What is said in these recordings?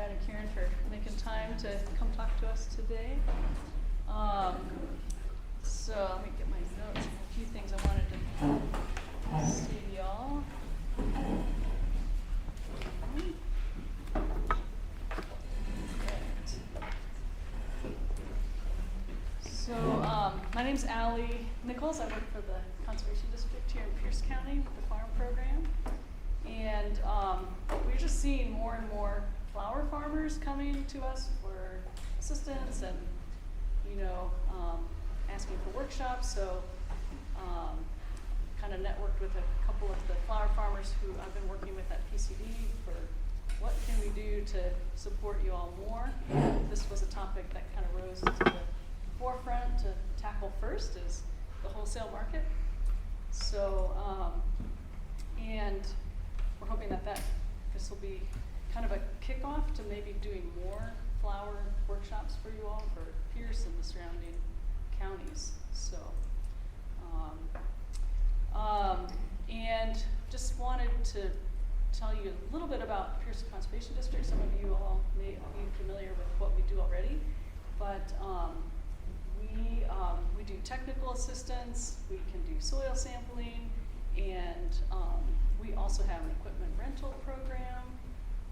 Brad and Karen for making time to come talk to us today. So let me get my notes, a few things I wanted to say to y'all. So my name's Allie Nichols. I work for the Conservation District here in Pierce County with the farm program. And we're just seeing more and more flower farmers coming to us for assistance and, asking for workshops. So kind of networked with a couple of the flower farmers who I've been working with at PCD for what can we do to support you all more. This was a topic that kind of rose to the forefront to tackle first is the wholesale market. So, and we're hoping that this will be kind of a kickoff to maybe doing more flower workshops for you all for Pierce and the surrounding counties. So, and just wanted to tell you a little bit about Pierce Conservation District. Some of you all may be familiar with what we do already, but we do technical assistance, we can do soil sampling, and we also have an equipment rental program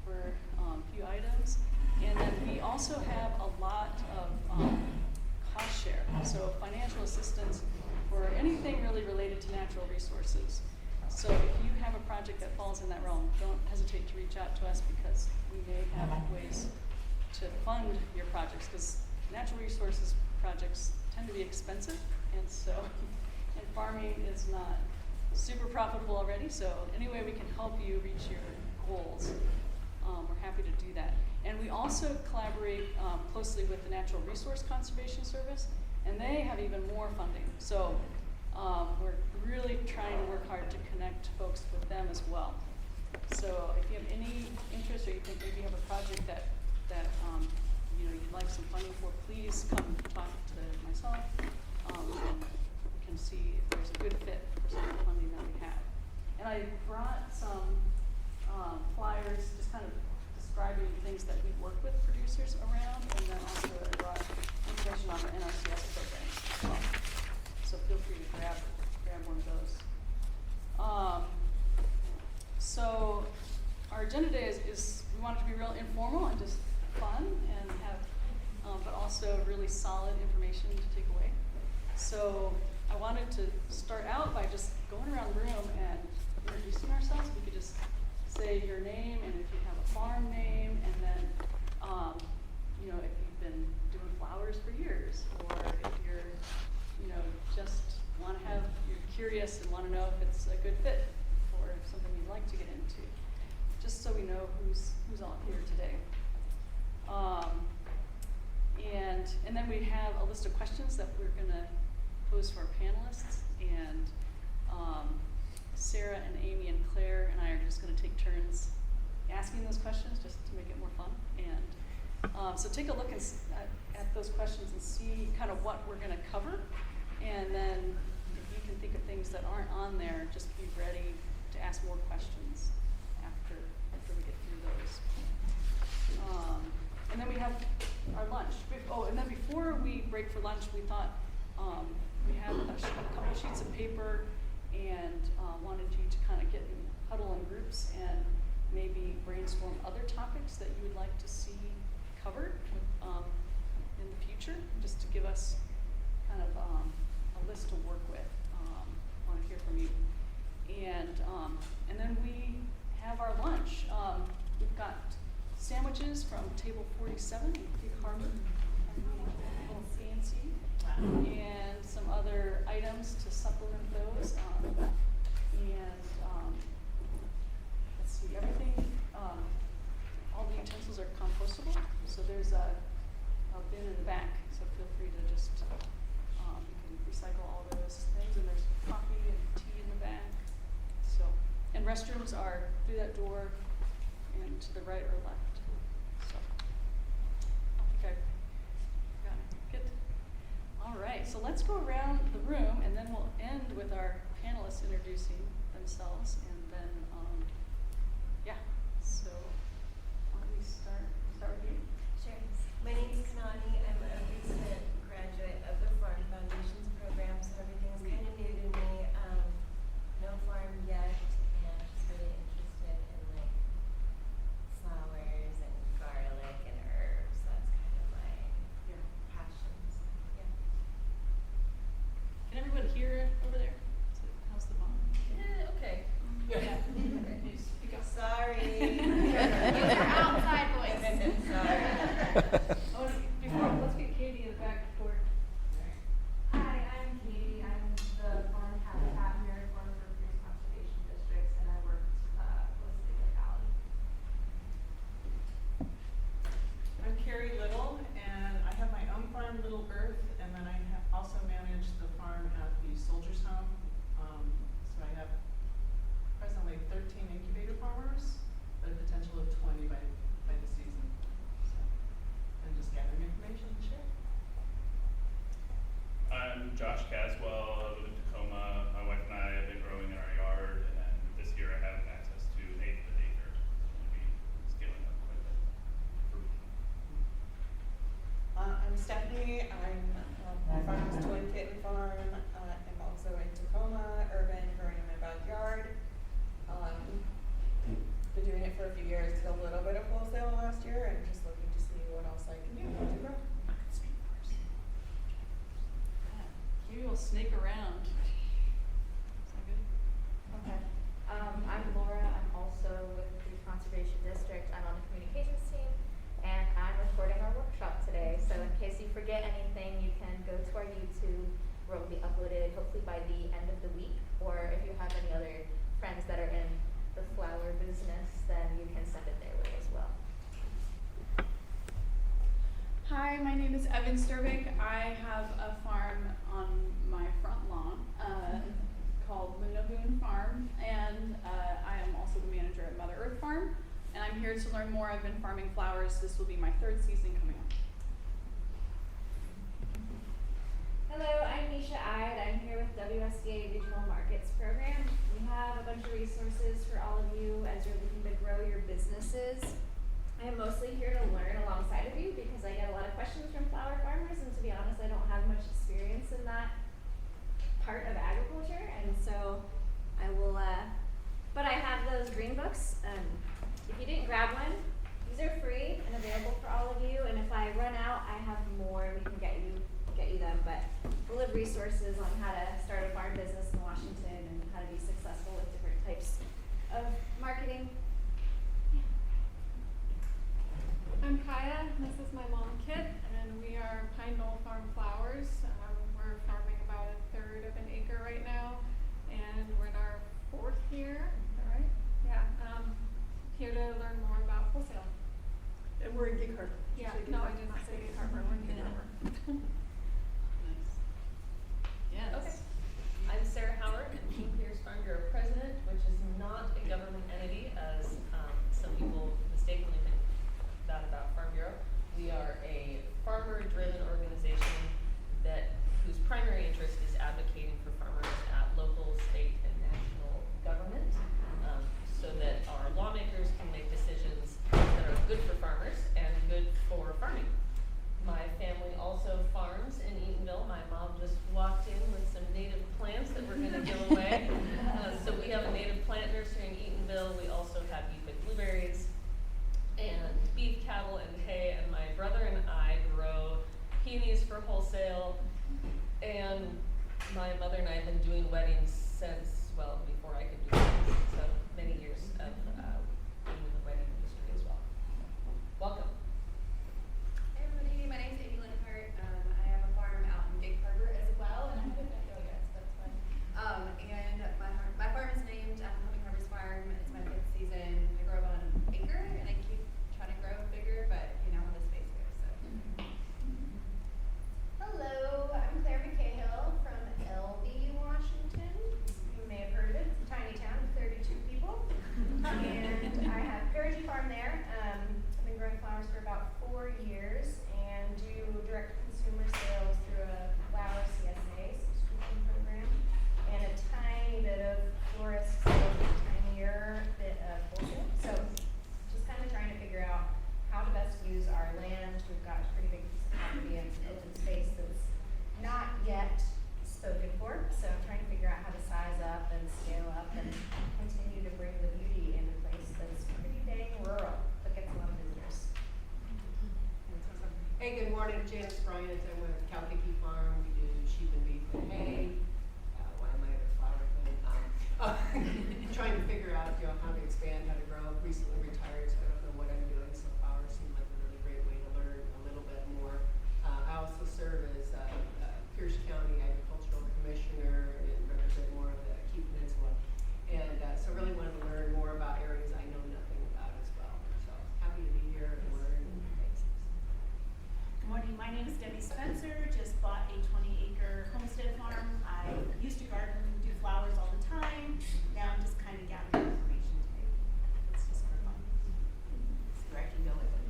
for a few items. And then we also have a lot of cost share, so financial assistance for anything really related to natural resources. So if you have a project that falls in that realm, don't hesitate to reach out to us because we may have ways to fund your projects, because natural resources projects tend to be expensive, and so, and farming is not super profitable already, so any way we can help you reach your goals, we're happy to do that. And we also collaborate closely with the Natural Resource Conservation Service, and they have even more funding. So we're really trying to work hard to connect folks with them as well. So if you have any interest, or you think maybe you have a project that you'd like some funding for, please come talk to myself, and we can see if there's a good fit for some of the funding that we have. And I brought some flyers just kind of describing things that we work with producers around, and then also I brought information on the NRCS program as well. So feel free to grab one of those. So our agenda today is we want it to be real informal and just fun and have, but also really solid information to take away. So I wanted to start out by just going around the room and introducing ourselves. We could just say your name and if you have a farm name, and then if you've been doing flowers for years, or if you're you're curious and want to know if it's a good fit or something you'd like to get into, just so we know who's all here today. And then we have a list of questions that we're going to pose to our panelists, and Sarah and Amy and Claire and I are just going to take turns asking those questions just to make it more fun. And so take a look at those questions and see kind of what we're going to cover, and then if you can think of things that aren't on there, just be ready to ask more questions after we get through those. And then we have our lunch. And then before we break for lunch, we thought we had a couple sheets of paper, and wanted you to kind of huddle in groups and maybe brainstorm other topics that you would like to see covered in the future, just to give us kind of a list to work with. Want to hear from you. And then we have our lunch. We've got sandwiches from table 47 in Big Harbor, little fancy, and some other items to supplement those. Let's see, everything, all the utensils are compostable, so there's a bin in the back, so feel free to just, you can recycle all those things, and there's coffee and tea in the back. So, and restrooms are through that door and to the right or left. So, I think I got it. Good. All right, so let's go around the room, and then we'll end with our panelists introducing themselves, and then, so why don't we start Let's get Katie in the back before. Hi, I'm Katie. I'm the farm habitat marathon for Cruz Conservation Districts, and I work closely with Allie. I'm Carrie Little, and I have my own farm, Little Earth, and then I also manage the farm at the Soldiers Home. So I have presently 13 incubator farmers, but a potential of 20 by the season. So I'm just gathering information to share. I'm Josh Caswell. I live in Tacoma. My wife and I have been growing in our yard, and this year I have access to an 1/8 of an acre. So we'll be scaling up quite a bit. I'm Stephanie. My farm is Twin Kitten Farm. I'm also in Tacoma, urban, growing in my backyard. Been doing it for a few years. Did a little bit of wholesale last year, and just looking to see what else I can do to grow. Maybe we'll snake around. Is that good? Okay. I'm Laura. I'm also with the Cruz Conservation District. I'm on the communications team, and I'm recording our workshop today. So in case you forget anything, you can go to our YouTube, where it will be uploaded hopefully by the end of the week. Or if you have any other friends that are in the flower business, then you can send it their way as well. Hi, my name is Evan Sturvik. I have a farm on my front lawn called Lunaboon Farm, and I am also the manager at Mother Earth Farm. And I'm here to learn more. I've been farming flowers. This will be my 3rd season coming up. Hello, I'm Nisha Ide. I'm here with WSDA Regional Markets Program. We have a bunch of resources for all of you as you're looking to grow your businesses. I am mostly here to learn alongside of you because I get a lot of questions from flower farmers, and to be honest, I don't have much experience in that part of agriculture, and so I will, but I have those green books. If you didn't grab one, these are free and available for all of you, and if I run out, I have more. We can get you them, but full of resources on how to start a farm business in Washington and how to be successful with different types of marketing. I'm Kaya, and this is my mom, Kit, and we are Pine Knoll Farm Flowers. We're farming about 1/3 of an acre right now, and we're in our 4th year, is that right? Yeah, here to learn more about wholesale. And we're in Gig Harbor. Yeah, no, I did not say Gig Harbor, we're in Gig Harbor. Nice. Yes. Okay. I'm Sarah Howard, and King Pierce Farm Bureau President, which is not a government entity, as some people mistakenly think that about Farm Bureau. We are a farmer-driven organization whose primary interest is advocating for farmers at local, state, and national government, so that our lawmakers can make decisions that are good for farmers and good for farming. My family also farms in Eatonville. My mom just walked in with some native plants that we're going to give away. So we have a native plant nursery in Eatonville. We also have Yupik blueberries and beef cattle and hay. And my brother and I grow peonies for wholesale. And my mother and I have been doing weddings since, well, before I could do weddings. So many years of being in the wedding industry as well. Welcome. Hey everybody, my name's Amy Linhart. I have a farm out in Gig Harbor as well, and I haven't met y'all yet, so that's fun. And my farm is named Humming Harvest Farm. It's my 5th season. I grow about 1 acre, and I keep trying to grow bigger, but you know how the space goes. So. Hello, I'm Claire McCahill from LB, Washington. You may have heard of it. It's a tiny town of 32 people, and I have Perigee Farm there. I've been growing flowers for about 4 years and do direct consumer sales through a flower CSA subscription program and a tiny bit of florist sales, a tinier bit of wholesale. So just kind of trying to figure out how to best use our land. We've got a pretty big piece of property and some open space that's not yet spoken for. So I'm trying to figure out how to size up and scale up and continue to bring the beauty in a place that's pretty dang rural, but gets a lot of visitors. Hey, good morning, Janice Bryant. I'm with Calpicky Farm. We do sheep and beef and hay. Why am I at a flower thing? Trying to figure out, how to expand, how to grow. Recently retired, so I don't know what I'm doing. So flowers seem like a really great way to learn. name is Debbie Spencer, just bought a 20-acre homestead farm. I used to garden and do flowers all the time. Now I'm just kind of gathering information today. It's just for fun. That's where I can go with it.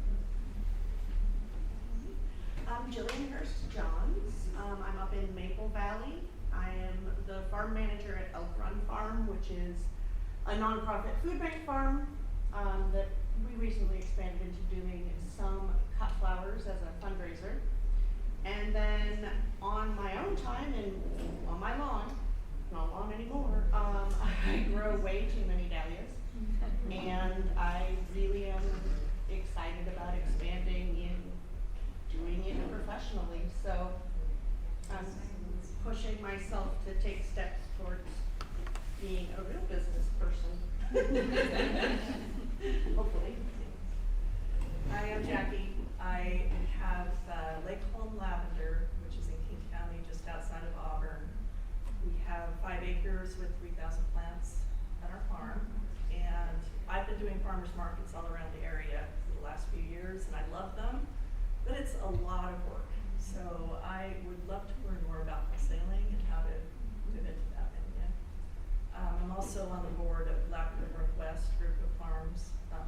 I'm Jillian Hurst Johns. I'm up in Maple Valley. I am the farm manager at Elk Run Farm, which is a nonprofit food bank farm that we recently expanded into doing some cut flowers as a fundraiser. And then on my own time and on my lawn, not lawn anymore, I grow way too many dahlias. And I really am excited about expanding in doing it professionally. So I'm pushing myself to take steps towards being a real business person. Hopefully. Hi, I'm Jackie. I have Lake Home Lavender, which is in King County, just outside of Auburn. We have 5 acres with 3,000 plants at our farm. And I've been doing farmers markets all around the area for the last few years, and I love them, but it's a lot of work. So I would love to learn more about wholesaling and how to move into that area. I'm also on the board of Lavender Northwest group of farms from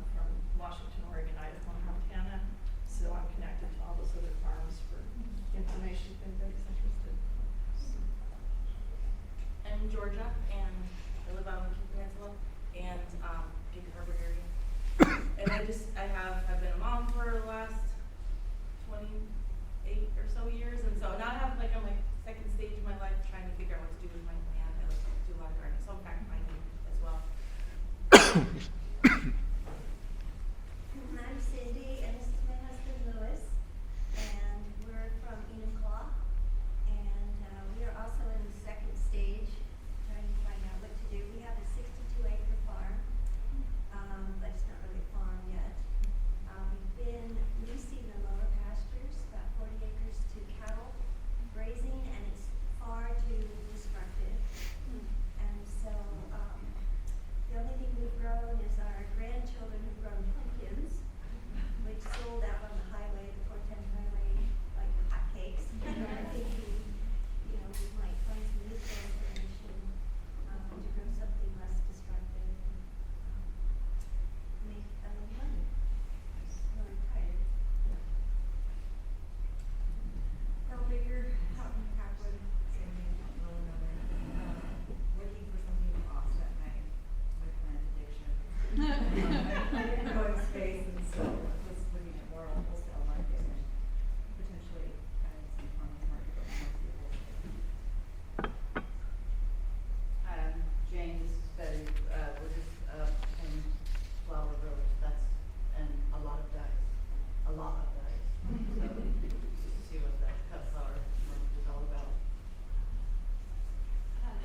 Washington, Oregon, Idaho, and Montana. So I'm connected to all those other farms for information if anybody's interested. I'm Georgia, and I live out in the Peninsula and Gig Harbor area. And I've been a mom for the last 28 or so years, and so now I'm like second stage of my life trying to figure out what to do with my land. I like to do a lot of gardening, so I'm back finding as well. I'm Cindy, and this is my husband Louis, and we're from Enumclaw, and we are also in the second stage, trying to find out what to do. We have a 62-acre farm, but it's not really a farm yet. We've been leasing the lower pastures, about 40 acres, to cattle grazing, and it's far too destructive. And so the only thing we've grown is our grandchildren have grown pumpkins, which sold out on the highway, the 410 highway, like hotcakes. I think we might find some useful information to grow something less destructive, make a little money. So I'm tired. Well, figure out in Copwood, looking for something to offset my plant addiction. I'm growing space, and so just looking at more of a wholesale market and potentially having some farmers market, but mostly wholesale. Jane, this is Betty. We're just in Flower Village. And a lot of dice. So just to see what that cut flower market is all about.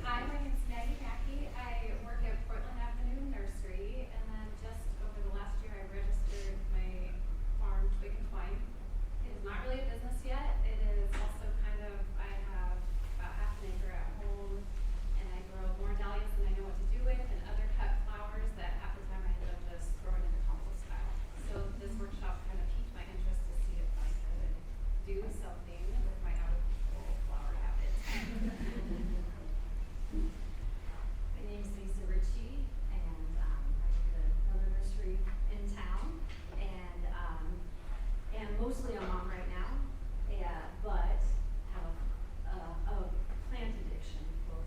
Hi, my name's Maggie Mackey. I work at Portland Avenue Nursery, and then just over the last year I registered my farm Twig and Twine. It is not really a business yet. It is also kind of, I have about half an acre at home, and I grow more dahlias than I know what to do with, and other cut flowers that half the time I end up just throwing in the compost pile. So this workshop kind of piqued my interest to see if I could do something with my out of control flower habits. My name's Lisa Ritchie, and I work at another nursery in town, and am mostly a mom right now, but have a plant addiction, both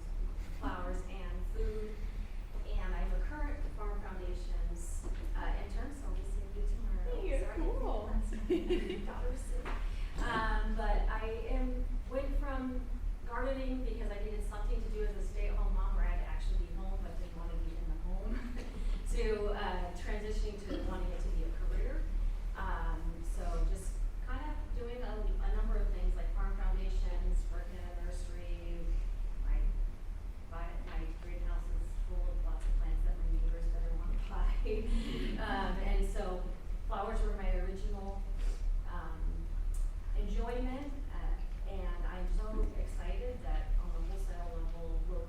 flowers and food, and I'm a current Farm Foundation's intern, so I'll be seeing you tomorrow. Hey, you're Sorry, cool. daughter's sick. But I went from gardening because I needed something to do as a stay-at-home mom where I had to actually be home but didn't want to be in the home to transitioning to wanting it to be a career. So just kind of doing a number of things like Farm Foundations, working at a nursery. My greenhouse is full of lots of plants that my neighbors better want to buy. And so flowers were my original enjoyment, and I'm so excited that on the wholesale level we'll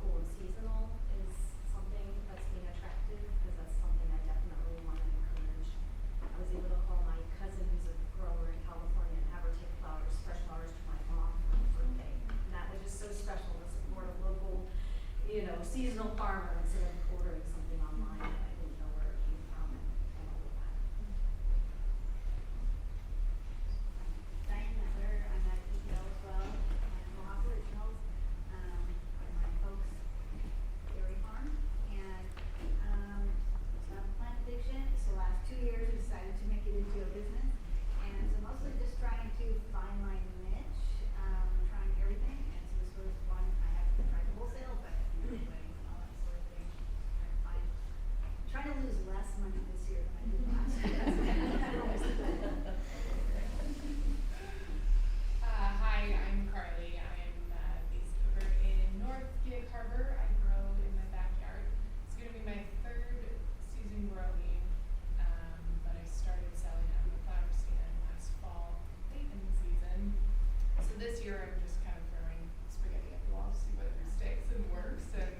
this year I'm just kind of throwing spaghetti at the wall to see what sticks and works, and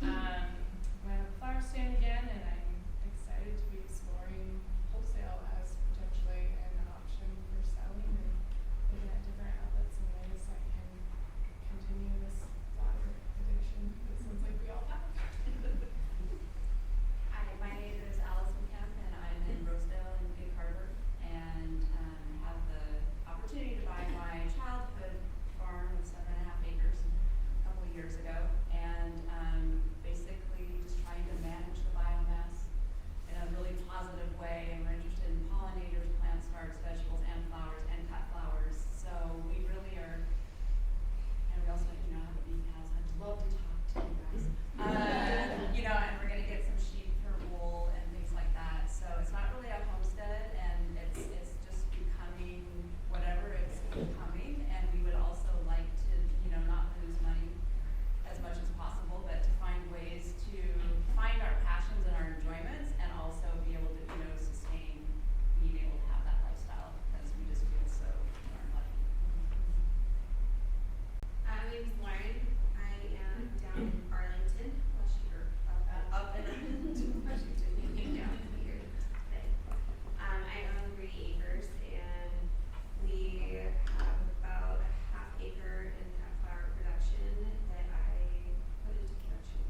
we have a flower stand again, and I'm excited to be exploring wholesale as potentially an option for selling and looking at different outlets and ways I can continue this flower addiction that sounds like we all have. Hi, my name is Allison Kemp, and I'm in Rosedale in Big Harbor, and have the opportunity to buy my childhood farm of 7.5 acres a couple of years ago, and basically just trying to manage the biomass in a really positive way. And we're interested in pollinators, plant starts, vegetables, and flowers, and cut flowers. So we really are, and we also, have a bee house. I'd love to talk to you guys. And we're gonna get some sheep for wool and things like that. So it's not really a homestead, and it's just becoming whatever it's becoming. And we would also like to, not lose money as much as possible, but to find ways to find our passions and our enjoyments, and also be able to, sustain being able to have that lifestyle, because we just feel so darn lucky. My name is Lauren. I am down in Arlington, Washington, up in Washington, down here today. I own 3 acres, and we have about a half acre in cut flower production that I put into production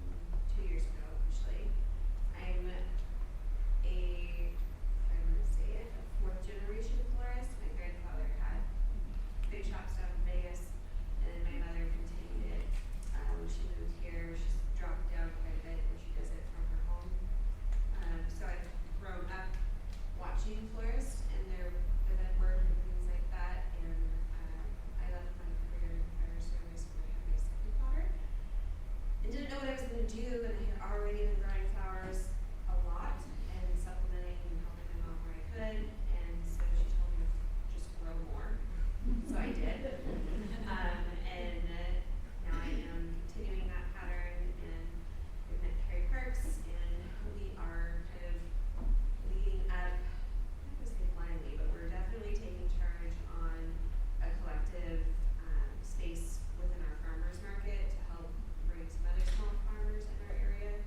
2 years ago, actually. I'm I'm gonna say it, a 4th generation florist. My grandfather had big shops down in Vegas, and my mother continued it when she moved here. She's dropped down quite a bit when she does it from her home. So I've grown up watching florists and their event work and things like that. And I left my career in fire service when I had my second daughter, and didn't know what I was going to do. And I had already been growing flowers a lot and supplementing and helping my mom where I could. And so she told me to just grow more. So I did. And now I am continuing that pattern, and we've met Carrie Parks, and we are kind of leading up, I would say blindly, but we're definitely taking charge on a collective space within our farmers market to help bring some other small farmers in our area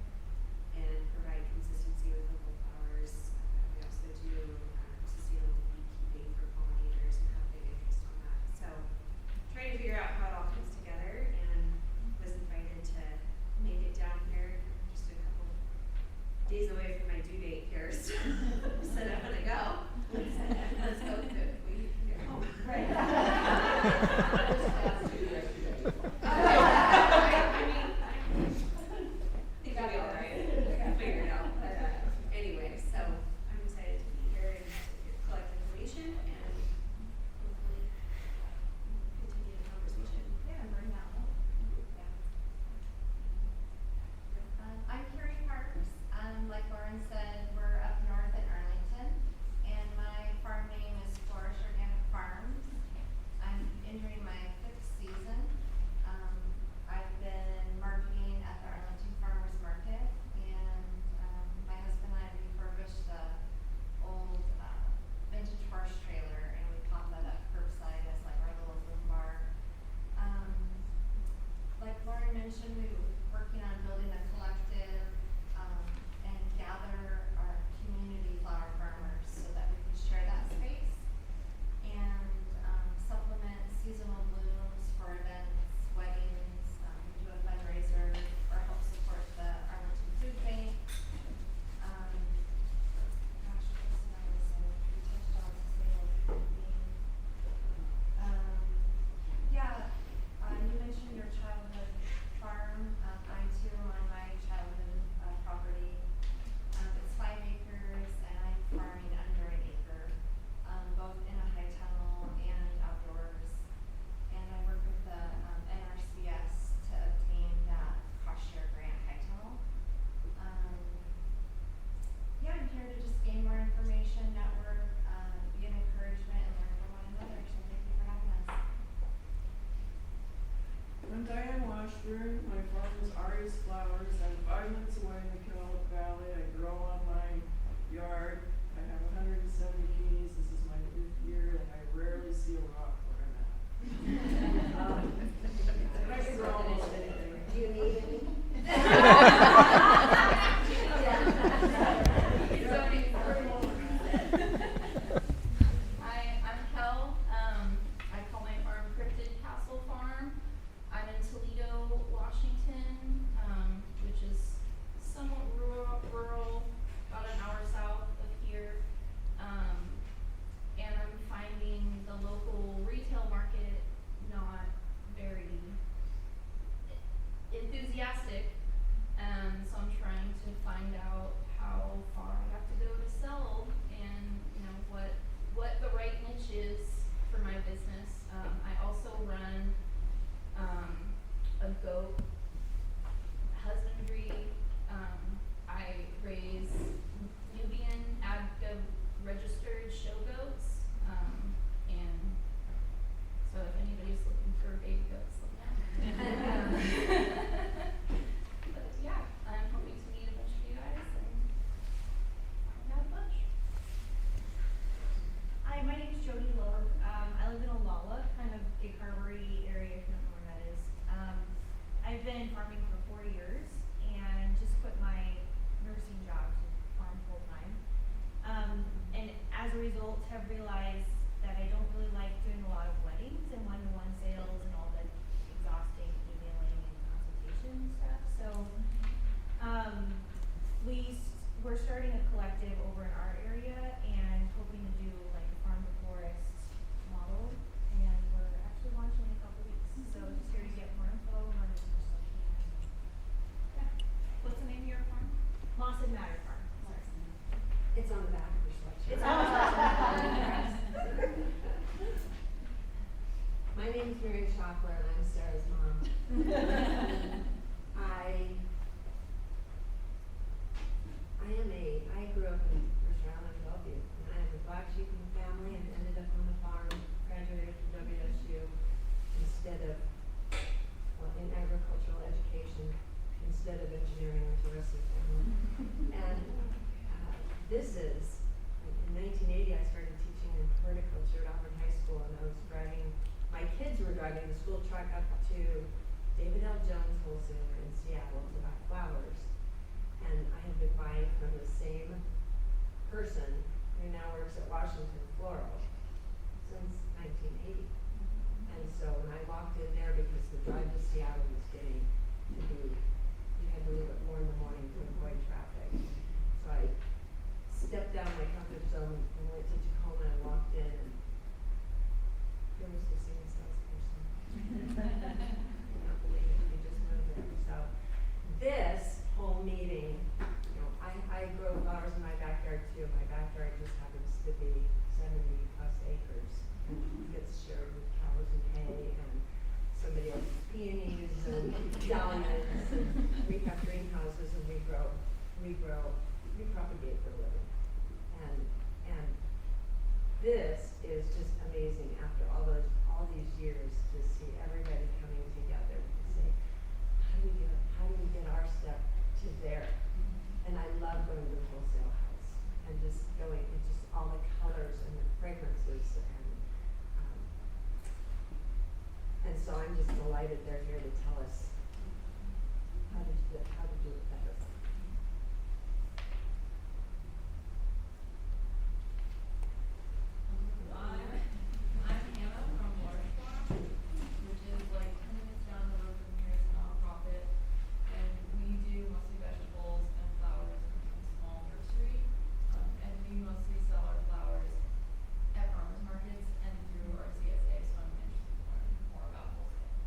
and provide consistency with local flowers. We also do sustainable beekeeping for pollinators and have big interest on that. So trying to figure out how it all comes together, and was invited to make it down here. I'm just a couple days away from my due date here, so said I'm gonna go. Let's hope that we can get home. Right. I think we'll be all right. We can figure it out. But anyway, so I'm excited to be here and to collect information and hopefully continue the conversation. Yeah, bring that up. Yeah. I'm Carrie Parks. Like Lauren said, we're up north in Arlington, and my farm name is Flourish Organic Farms. I'm entering my 5th season. I've been marketing at the Arlington Farmers Market, and my husband and I refurbished the old vintage horse trailer, and we popped that up curbside as like our little room bar. Like Lauren mentioned, we were working on building a collective and gather our community flower farmers so that we can share that space and supplement seasonal blooms for events, weddings. We do a fundraiser or help support the Arlington Food Bank. Gosh, what's another thing? We touched on sustainable beekeeping. You mentioned your childhood farm. have realized that I don't really like doing a lot of weddings and one-to-one sales and all the exhausting emailing and consultation stuff. So, we're starting a collective over in our area and hoping to do like a farm to forest model, and we're actually launching in a couple weeks. So just here to get more info and learn as much as I can. Yeah. What's the name of your farm? Moss and Matter Farm. Sorry. It's on the back of your sweatshirt. It's on the sweatshirt. My name is Mary Shockler and I'm Sarah's mom. I grew up in First Round and Bellevue, and I am a black sheep in the family and ended up on the farm, graduated from WSU in agricultural education instead of engineering like the rest of the family. And in 1980 I started teaching in horticulture at Auburn High School, and my kids were driving the school truck up to David L. Jones Wholesaler in Seattle to buy flowers. And I had been buying from the same person who now works at Washington Floral since 1980. And so when I walked in there, because the drive to Seattle was getting to be, you had to leave at 4 in the morning to avoid traffic. So I stepped down my comfort zone and went to Tacoma and walked in, and there was the same salesperson. I cannot believe it, you just moved there. So this whole meeting, I grow flowers in my backyard too. My backyard just happens to be 70+ acres and gets shared with cows and hay and somebody else's peonies and dahlias, and we have greenhouses and we propagate for a living. And this is just amazing after all these years to see everybody coming together to say, how do we get our step to there? And I love going to the wholesale house and just going, and just all the colors and the fragrances, and so I'm just delighted they're here to tell us how to do it better. I'm Hannah from Floral, which is like 10 minutes down the road from here. It's a nonprofit, and we do mostly vegetables and flowers in a small nursery, and we mostly sell our flowers at farmers markets and through our CSA. So I'm interested in learning more about wholesale.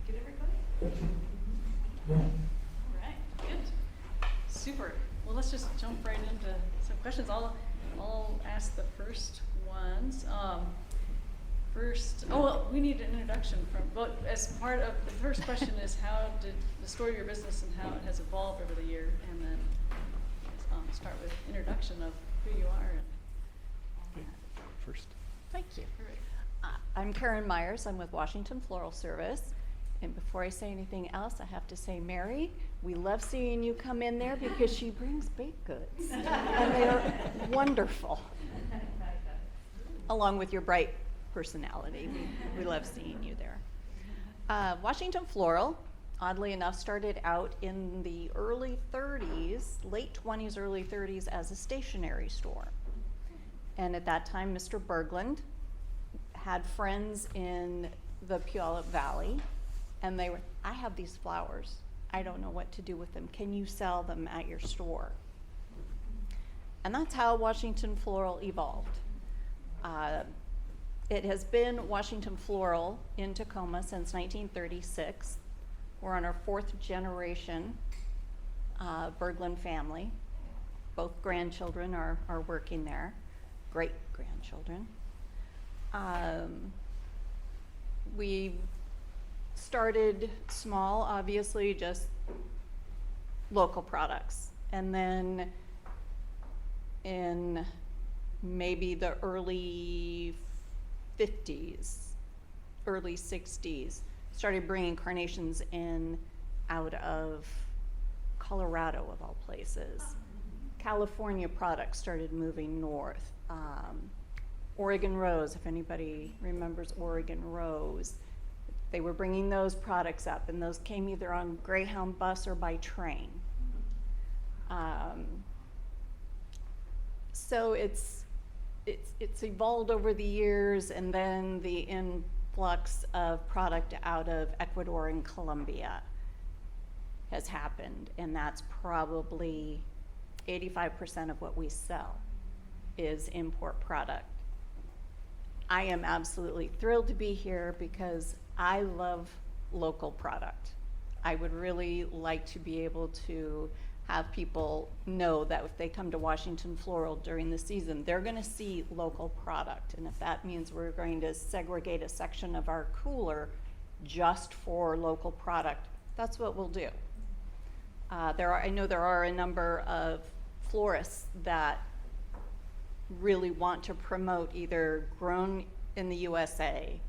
Get everybody? All right, good. Super. Well, let's just jump right into some questions. I'll ask the first ones. We need an introduction as part of the first question is how did the story of your business and how it has evolved over the year, and then start with introduction of who you are and all that. First. Thank you. I'm Karen Myers. I'm with Washington Floral Service. And before I say anything else, I have to say, Mary, we love seeing you come in there because she brings baked goods. And they're wonderful. Along with your bright personality. We love seeing you there. Washington Floral, oddly enough, started out in the early 30s, late 20s, early 30s as a stationery store. And at that time, Mr. Berglund had friends in the Puyallup Valley, and they were, I have these flowers. I don't know what to do with them. Can you sell them at your store? And that's how Washington Floral evolved. It has been Washington Floral in Tacoma since 1936. We're on our 4th generation Berglund family. Both grandchildren are working there, great-grandchildren. We started small, obviously, just local products. And then in maybe the early 50s, early 60s, started bringing carnations in out of Colorado, of all places. California products started moving north. Oregon Rose, if anybody remembers Oregon Rose, they were bringing those products up, and those came either on Greyhound bus or by train. So it's evolved over the years, and then the influx of product out of Ecuador and Colombia has happened, and that's probably 85% of what we sell is import product. I am absolutely thrilled to be here because I love local product. I would really like to be able to have people know that if they come to Washington Floral during the season, they're going to see local product. And if that means we're going to segregate a section of our cooler just for local product, that's what we'll do. I know there are a number of florists that really want to promote either grown in the USA,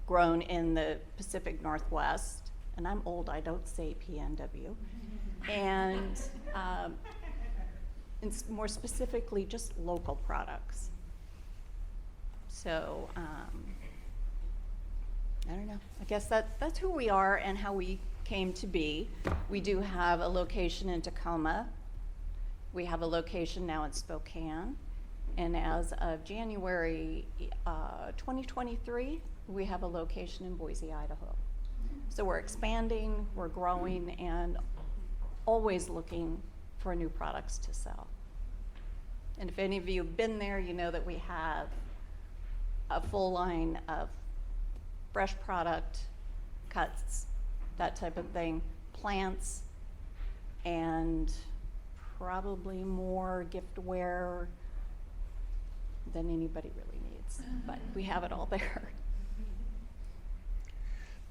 grown in the Pacific Northwest, and I'm old, I don't say PNW, and more specifically, just local products. So, I don't know, I guess that's who we are and how we came to be. We do have a location in Tacoma. We have a location now in Spokane. And as of January 2023, we have a location in Boise, Idaho. So we're expanding, we're growing, and always looking for new products to sell. And if any of you have been there, you know that we have a full line of fresh product, cuts, that type of thing, plants, and probably more giftware than anybody really needs. But we have it all there.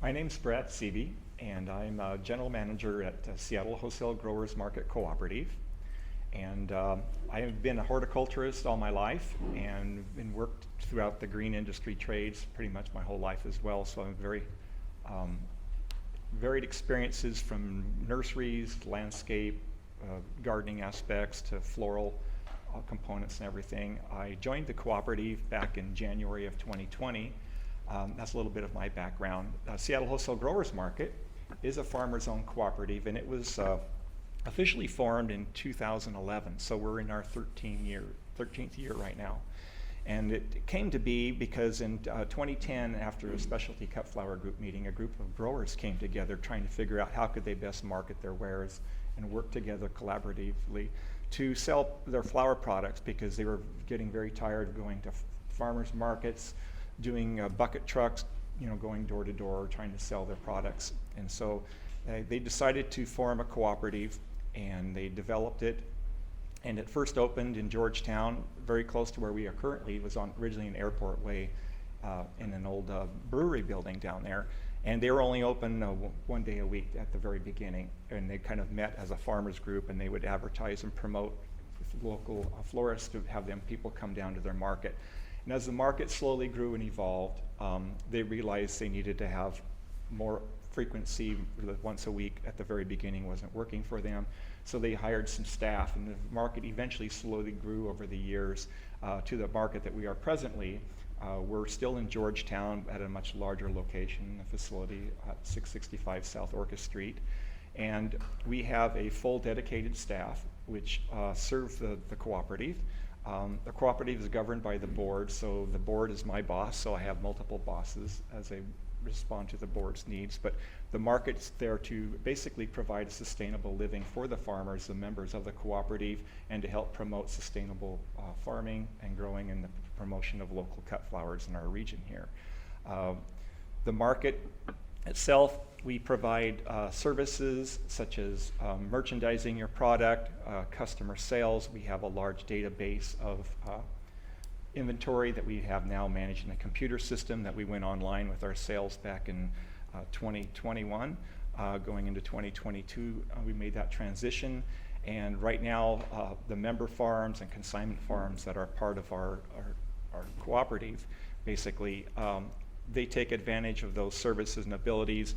My name's Brett Seavey, and I'm a general manager at Seattle Wholesale Growers Market Cooperative. And I have been a horticulturist all my life and been worked throughout the green industry trades pretty much my whole life as well. So I'm very varied experiences from nurseries, landscape, gardening aspects to floral components and everything. I joined the cooperative back in January of 2020. That's a little bit of my background. Seattle Wholesale Growers Market is a farmers-owned cooperative, and it was officially formed in 2011. So we're in our 13th year right now. And it came to be because in 2010, after a specialty cut flower group meeting, a group of growers came together trying to figure out how could they best market their wares and work together collaboratively to sell their flower products, because they were getting very tired of going to farmers markets, doing bucket trucks, going door to door trying to sell their products. And so they decided to form a cooperative, and they developed it. And it first opened in Georgetown, very close to where we are currently. It was originally an Airport Way in an old brewery building down there. And they were only open one day a week at the very beginning. And they kind of met as a farmers group, and they would advertise and promote with local florists to have people come down to their market. And as the market slowly grew and evolved, they realized they needed to have more frequency. Once a week at the very beginning wasn't working for them. So they hired some staff, and the market eventually slowly grew over the years to the market that we are presently. We're still in Georgetown at a much larger location, a facility at 665 South Orchid Street. And we have a full dedicated staff which serve the cooperative. The cooperative is governed by the board, so the board is my boss, so I have multiple bosses as I respond to the board's needs. But the market's there to basically provide a sustainable living for the farmers, the members of the cooperative, and to help promote sustainable farming and growing and the promotion of local cut flowers in our region here. The market itself, we provide services such as merchandising your product, customer sales. We have a large database of inventory that we have now managed in a computer system that we went online with our sales back in 2021. Going into 2022, we made that transition. And right now, the member farms and consignment farms that are part of our cooperative, basically, they take advantage of those services and abilities.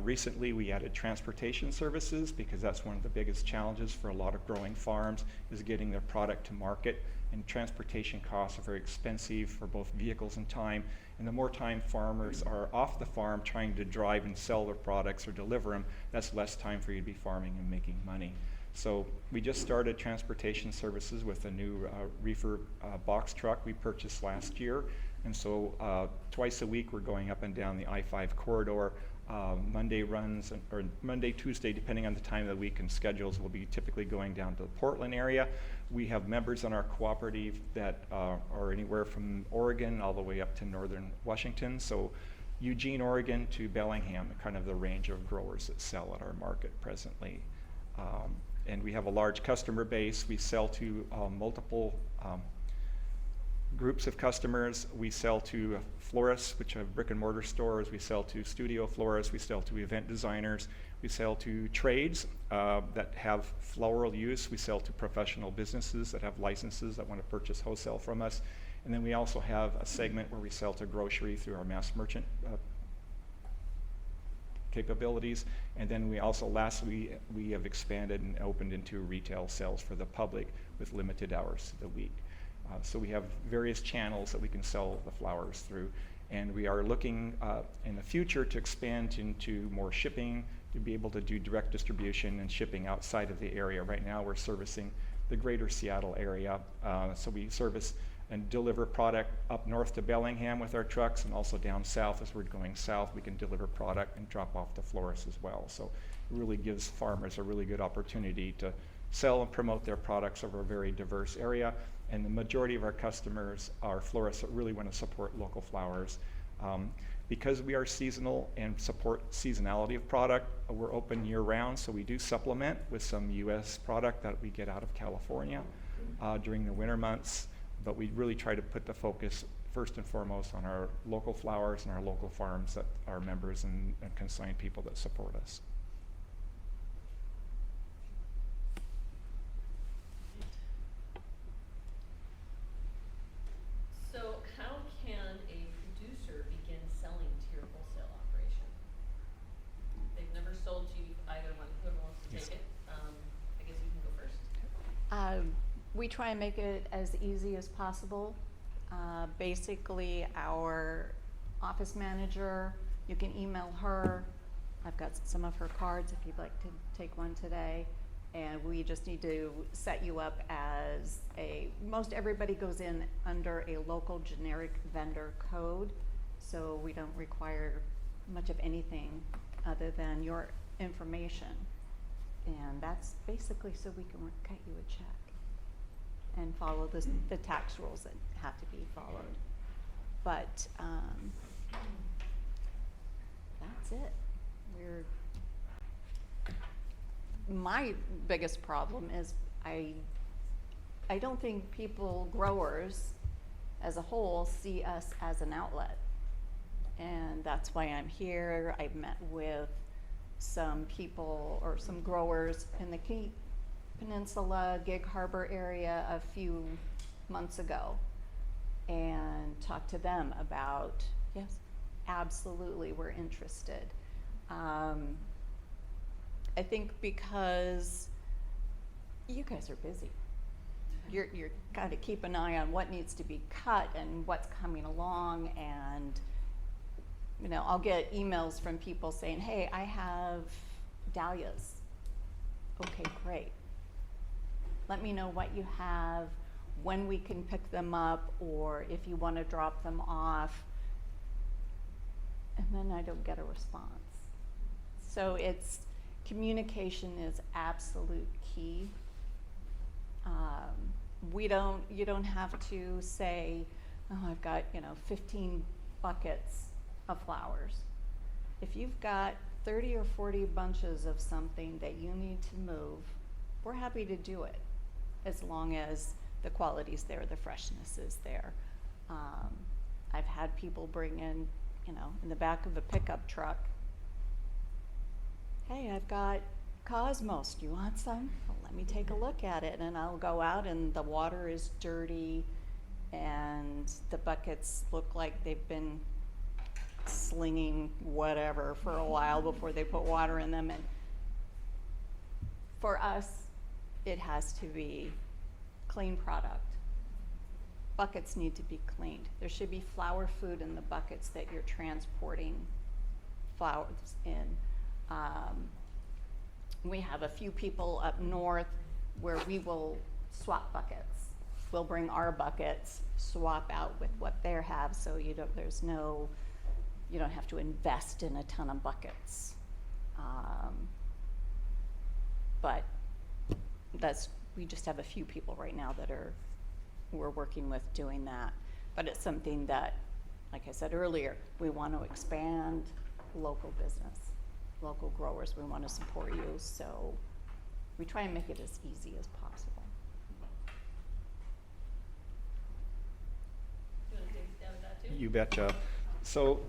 Recently, we added transportation services, because that's one of the biggest challenges for a lot of growing farms, is getting their product to market. And transportation costs are very expensive for both vehicles and time. And the more time farmers are off the farm trying to drive and sell their products or deliver them, that's less time for you to be farming and making money. So we just started transportation services with a new reefer box truck we purchased last year. And so twice a week we're going up and down the I-5 corridor. Monday runs, or Monday, Tuesday, depending on the time of the week and schedules, we'll be typically going down to the Portland area. We have members on our cooperative that are anywhere from Oregon all the way up to northern Washington. So Eugene, Oregon to Bellingham, kind of the range of growers that sell at our market presently. And we have a large customer base. We sell to multiple groups of customers. We sell to florists, which have brick and mortar stores. We sell to studio florists. We sell to event designers. We sell to trades that have floral use. We sell to professional businesses that have licenses that want to purchase wholesale from us. And then we also have a segment where we sell to grocery through our mass merchant capabilities. And then we also, lastly, we have expanded and opened into retail sales for the public with limited hours of the week. So we have various channels that we can sell the flowers through. And we are looking in the future to expand into more shipping, to be able to do direct distribution and shipping outside of the area. Right now we're servicing the greater Seattle area. So we service and deliver product up north to Bellingham with our trucks, and also down south as we're going south, we can deliver product and drop off to florists as well. So it really gives farmers a really good opportunity to sell and promote their products over a very diverse area. And the majority of our customers are florists that really want to support local flowers. Because we are seasonal and support seasonality of product, we're open year round, so we do supplement with some US product that we get out of California during the winter months. But we really try to put the focus first and foremost on our local flowers and our local farms that are members and consigned people that support us. So how can a producer begin selling to your wholesale operation? They've never sold to you, either one, whoever wants to take it. I guess you can go first. We try and make it as easy as possible. Basically, our office manager, you can email her. I've got some of her cards if you'd like to take one today. And we just need to set you up as most everybody goes in under a local generic vendor code. So we don't require much of anything other than your information. And that's basically so we can cut you a check and follow the tax rules that have to be followed. But that's it. My biggest problem is I don't think growers as a whole see us as an outlet. And that's why I'm here. I've met with some people or some growers in the Cape Peninsula, Gig Harbor area a few months ago and talked to them about, yes, absolutely, we're interested. I think because you guys are busy. You're got to keep an eye on what needs to be cut and what's coming along, and I'll get emails from people saying, hey, I have dahlias. Okay, great. Let me know what you have, when we can pick them up, or if you want to drop them off. And then I don't get a response. So communication is absolute key. You don't have to say, oh, I've got 15 buckets of flowers. If you've got 30 or 40 bunches of something that you need to move, we're happy to do it, as long as the quality's there, the freshness is there. I've had people bring in, in the back of a pickup truck, hey, I've got Cosmos, do you want some? Well, let me take a look at it. And I'll go out and the water is dirty and the buckets look like they've been slinging whatever for a while before they put water in them. And for us, it has to be clean product. Buckets need to be cleaned. There should be flower food in the buckets that you're transporting flowers in. We have a few people up north where we will swap buckets. We'll bring our buckets, swap out with what they have, so you don't have to invest in a ton of buckets. But we just have a few people right now we're working with doing that. But it's something that, like I said earlier, we want to expand local business, local growers. We want to support you, so we try and make it as easy as possible. You want to take a stab at that too? You betcha. So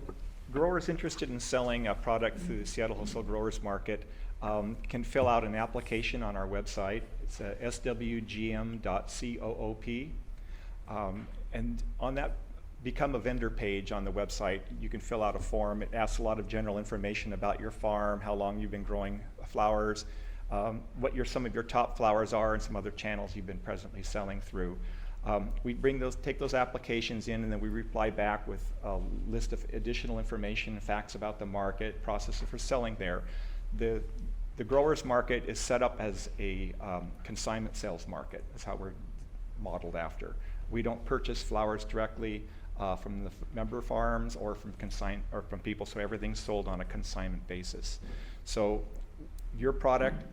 growers interested in selling a product through the Seattle Wholesale Growers Market can fill out an application on our website. It's swgm.coop. And on that Become a Vendor page on the website, you can fill out a form. It asks a lot of general information about your farm, how long you've been growing flowers, what some of your top flowers are, and some other channels you've been presently selling through. We take those applications in, and then we reply back with a list of additional information, facts about the market, processes for selling there. The growers market is set up as a consignment sales market. That's how we're modeled after. We don't purchase flowers directly from the member farms or from people, so everything's sold on a consignment basis. So your product,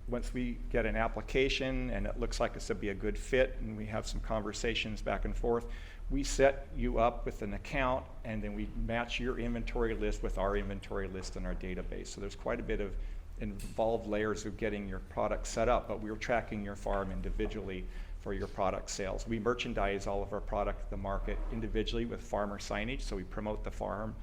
once we get an application and it looks like it's to be a good fit and we have some conversations back and forth, we set you up with an account, and then we match your inventory list with our inventory list in our database. So there's quite a bit of involved layers of getting your product set up, but we're tracking your farm individually for your product sales. We merchandise all of our product at the market individually with farmer signage, so we promote the farm.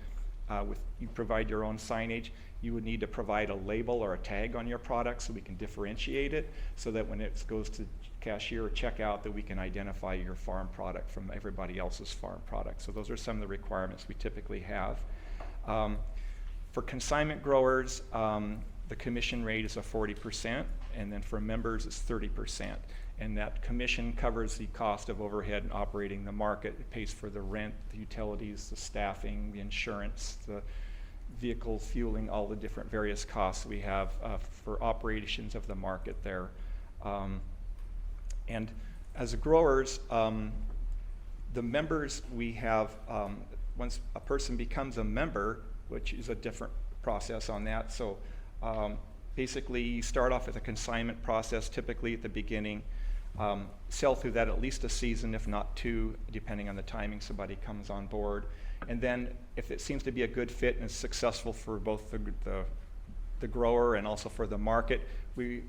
You provide your own signage. You would need to provide a label or a tag on your product so we can differentiate it, so that when it goes to cashier or checkout, that we can identify your farm product from everybody else's farm product. So those are some of the requirements we typically have. For consignment growers, the commission rate is 40%, and then for members it's 30%. And that commission covers the cost of overhead and operating the market. It pays for the rent, the utilities, the staffing, the insurance, the vehicle fueling, all the different various costs we have for operations of the market there. And as growers, the members we have, once a person becomes a member, which is a different process on that. So basically you start off with a consignment process typically at the beginning. Sell through that at least a season, if not two, depending on the timing somebody comes on board. And then if it seems to be a good fit and is successful for both the grower and also for the market, if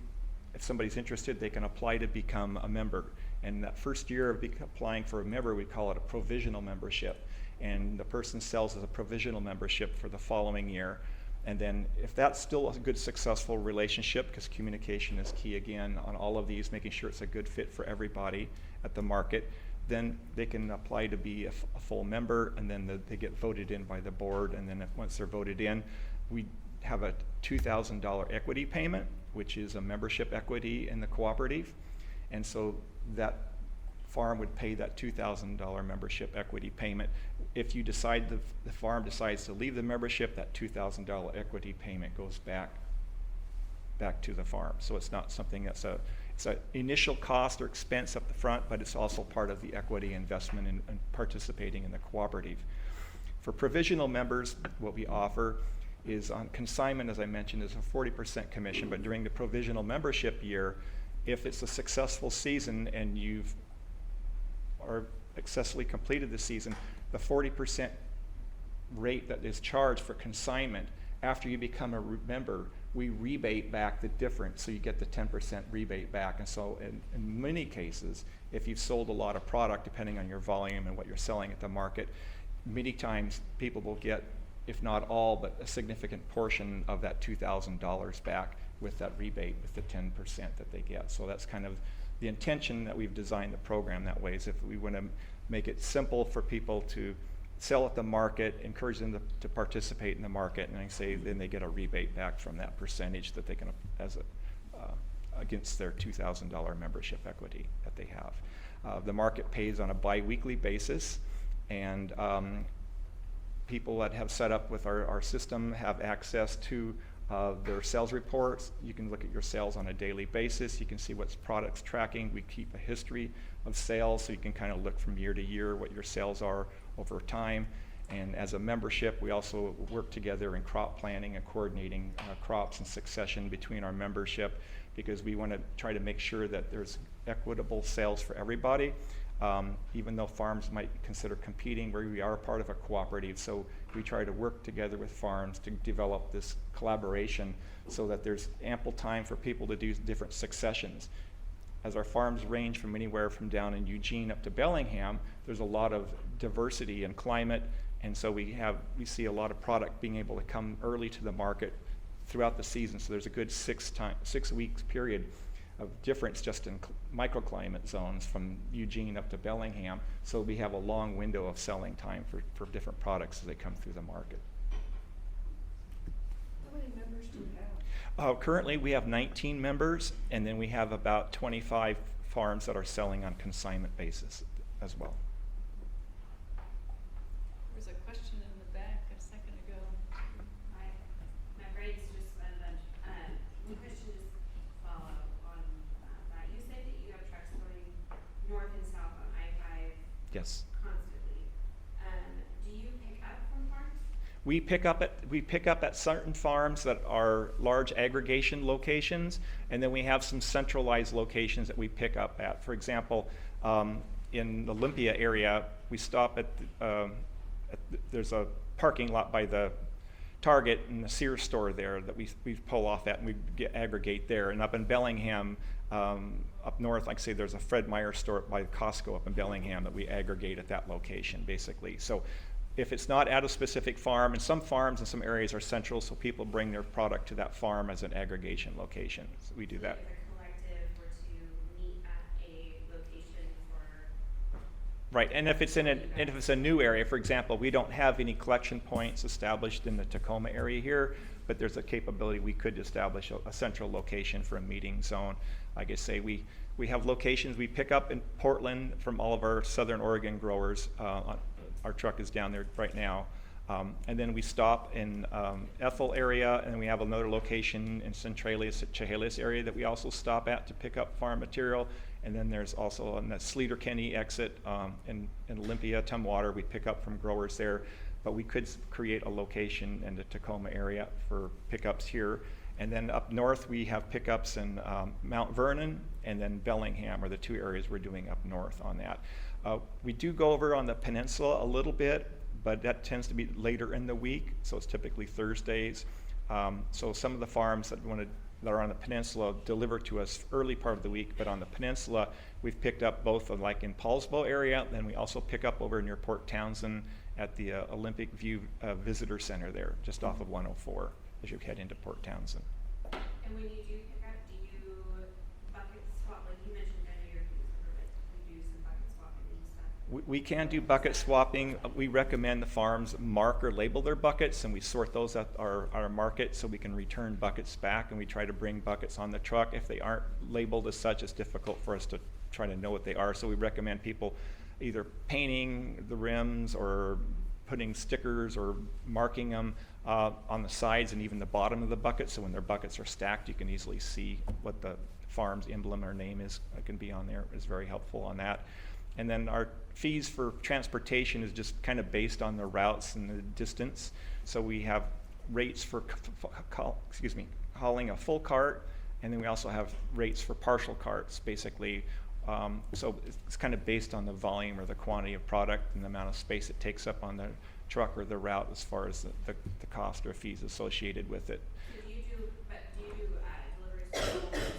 somebody's interested, they can apply to become a member. And that first year of applying for a member, we call it a provisional membership. And the person sells as a provisional membership for the following year. And then if that's still a good, successful relationship, because communication is key again on all of these, making sure it's a good fit for everybody at the market, then they can apply to be a full member, and then they get voted in by the board. And then once they're voted in, we have a $2,000 equity payment, which is a membership equity in the cooperative. And so that farm would pay that $2,000 membership equity payment. If you decide the farm decides to leave the membership, that $2,000 equity payment goes back to the farm. So it's not something it's an initial cost or expense up the front, but it's also part of the equity investment in participating in the cooperative. For provisional members, what we offer is on consignment, as I mentioned, is a 40% commission, but during the provisional membership year, if it's a successful season and you've successfully completed the season, the 40% rate that is charged for consignment, after you become a member, we rebate back the difference, so you get the 10% rebate back. And so in many cases, if you've sold a lot of product, depending on your volume and what you're selling at the market, many times people will get, if not all, but a significant portion of that $2,000 back with that rebate, with the 10% that they get. So that's kind of the intention that we've designed the program that way, is if we want to make it simple for people to sell at the market, encourage them to participate in the market, and I say then they get a rebate back from that percentage that they can, against their $2,000 membership equity that they have. The market pays on a bi-weekly basis, and people that have set up with our system have access to their sales reports. You can look at your sales on a daily basis. You can see what's products tracking. We keep a history of sales, so you can kind of look from year to year what your sales are over time. And as a membership, we also work together in crop planning and coordinating crops and succession between our membership, because we want to try to make sure that there's equitable sales for everybody. Even though farms might consider competing, we are part of a cooperative, so we try to work together with farms to develop this collaboration so that there's ample time for people to do different successions. As our farms range from anywhere from down in Eugene up to Bellingham, there's a lot of diversity in climate, and so we see a lot of product being able to come early to the market throughout the season. So there's a good 6 weeks period of difference just in microclimate zones from Eugene up to Bellingham. So we have a long window of selling time for different products as they come through the market. How many members do you have? Currently we have 19 members, and then we have about 25 farms that are selling on consignment basis as well. There was a question in the back a second ago. My brain's just spun a bunch. One question just follow on that. You said that you have trucks going north and south on I-5 Yes. constantly. Do you pick up from farms? We pick up at certain farms that are large aggregation locations, and then we have some centralized locations that we pick up at. For example, in the Olympia area, we stop there's a parking lot by the Target and the Sears store there that we pull off at, and we aggregate there. And up in Bellingham, up north, like I say, there's a Fred Meyer store by Costco up in Bellingham that we aggregate at that location, basically. So if it's not at a specific farm, and some farms in some areas are central, so people bring their product to that farm as an aggregation location. So we do that. If a collective were to meet at a location for... Right, and if it's a new area, for example, we don't have any collection points established in the Tacoma area here, but there's a capability we could establish a central location for a meeting zone. Like I say, we have locations. We pick up in Portland from all of our Southern Oregon growers. Our truck is down there right now. And then we stop in Ethel area, and we have another location in Centralia, Chehalis area that we also stop at to pick up farm material. And then there's also on the Sleater-Kenny exit in Olympia, Tumwater, we pick up from growers there. But we could create a location in the Tacoma area for pickups here. And then up north, we have pickups in Mount Vernon and then Bellingham are the two areas we're doing up north on that. We do go over on the peninsula a little bit, but that tends to be later in the week, so it's typically Thursdays. So some of the farms that are on the peninsula deliver to us early part of the week, but on the peninsula, we've picked up both like in Paulsbo area, and we also pick up over near Port Townsend at the Olympic View Visitor Center there, just off of 104 as you head into Port Townsend. And when you do pick up, do you bucket swap? Like you mentioned, I know you're we do some bucket swapping and stuff. We can do bucket swapping. We recommend the farms mark or label their buckets, and we sort those at our market so we can return buckets back, and we try to bring buckets on the truck. If they aren't labeled as such, it's difficult for us to try to know what they are. So we recommend people either painting the rims or putting stickers or marking them on the sides and even the bottom of the bucket, so when their buckets are stacked, you can easily see what the farm's emblem or name is. It can be on there. It's very helpful on that. And then our fees for transportation is just kind of based on the routes and the distance. So we have rates for hauling a full cart, and then we also have rates for partial carts, basically. So it's kind of based on the volume or the quantity of product and the amount of space it takes up on the truck or the route as far as the cost or fees associated with it. So do you do deliveries to florists?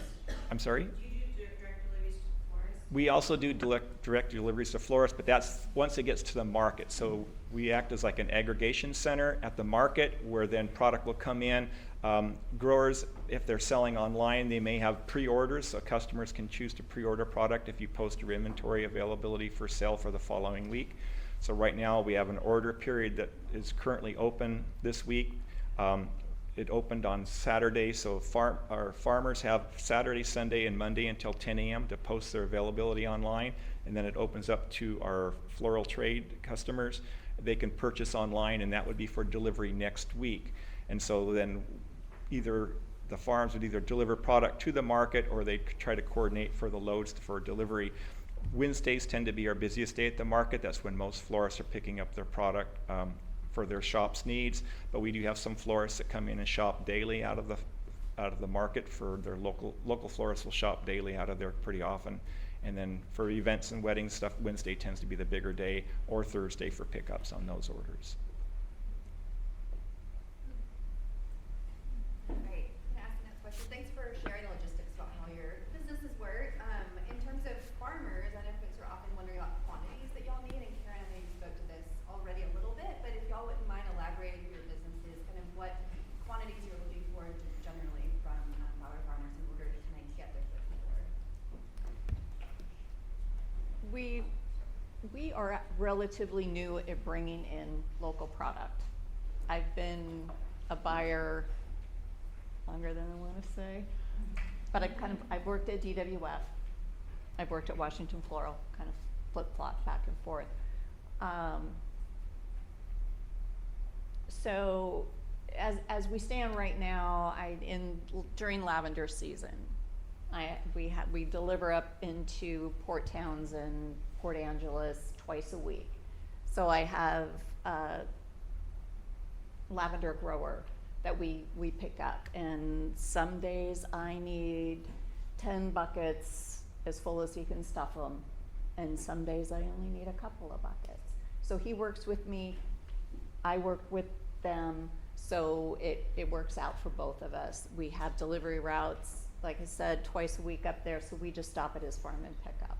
I'm sorry? Do you do direct deliveries to florists? We also do direct deliveries to florists, but that's once it gets to the market. So we act as like an aggregation center at the market where then product will come in. Growers, if they're selling online, they may have pre-orders, so customers can choose to pre-order product if you post your inventory availability for sale for the following week. So right now we have an order period that is currently open this week. It opened on Saturday, so our farmers have Saturday, Sunday, and Monday until 10 a.m. to post their availability online, and then it opens up to our floral trade customers. They can purchase online, and that would be for delivery next week. And so then either the farms would either deliver product to the market or they'd try to coordinate for the loads for delivery. Wednesdays tend to be our busiest day at the market. That's when most florists are picking up their product for their shop's needs. But we do have some florists that come in and shop daily out of the market for their local florists will shop daily out of there pretty often. And then for events and weddings stuff, Wednesday tends to be the bigger day, or Thursday for pickups on those orders. Great. Can I ask the next question? Thanks for sharing the logistics about how your businesses work. In terms of farmers, I know folks are often wondering about quantities that y'all need, and Karen, I know you spoke to this already a little bit, but if y'all wouldn't mind elaborating for your businesses, kind of what quantities you're looking for generally from flower farmers in order to kind of get their foot in the door. We are relatively new at bringing in local product. I've been a buyer longer than I want to say, but I've worked at DWF, I've worked at Washington Floral, kind of flip-flop back and forth. So as we stand right now, during lavender season, we deliver up into Port Townsend, Port Angeles twice a week. So I have a lavender grower that we pick up, and some days I need 10 buckets as full as he can stuff them, and some days I only need a couple of buckets. So he works with me, I work with them, so it works out for both of us. We have delivery routes, like I said, twice a week up there, so we just stop at his farm and pick up.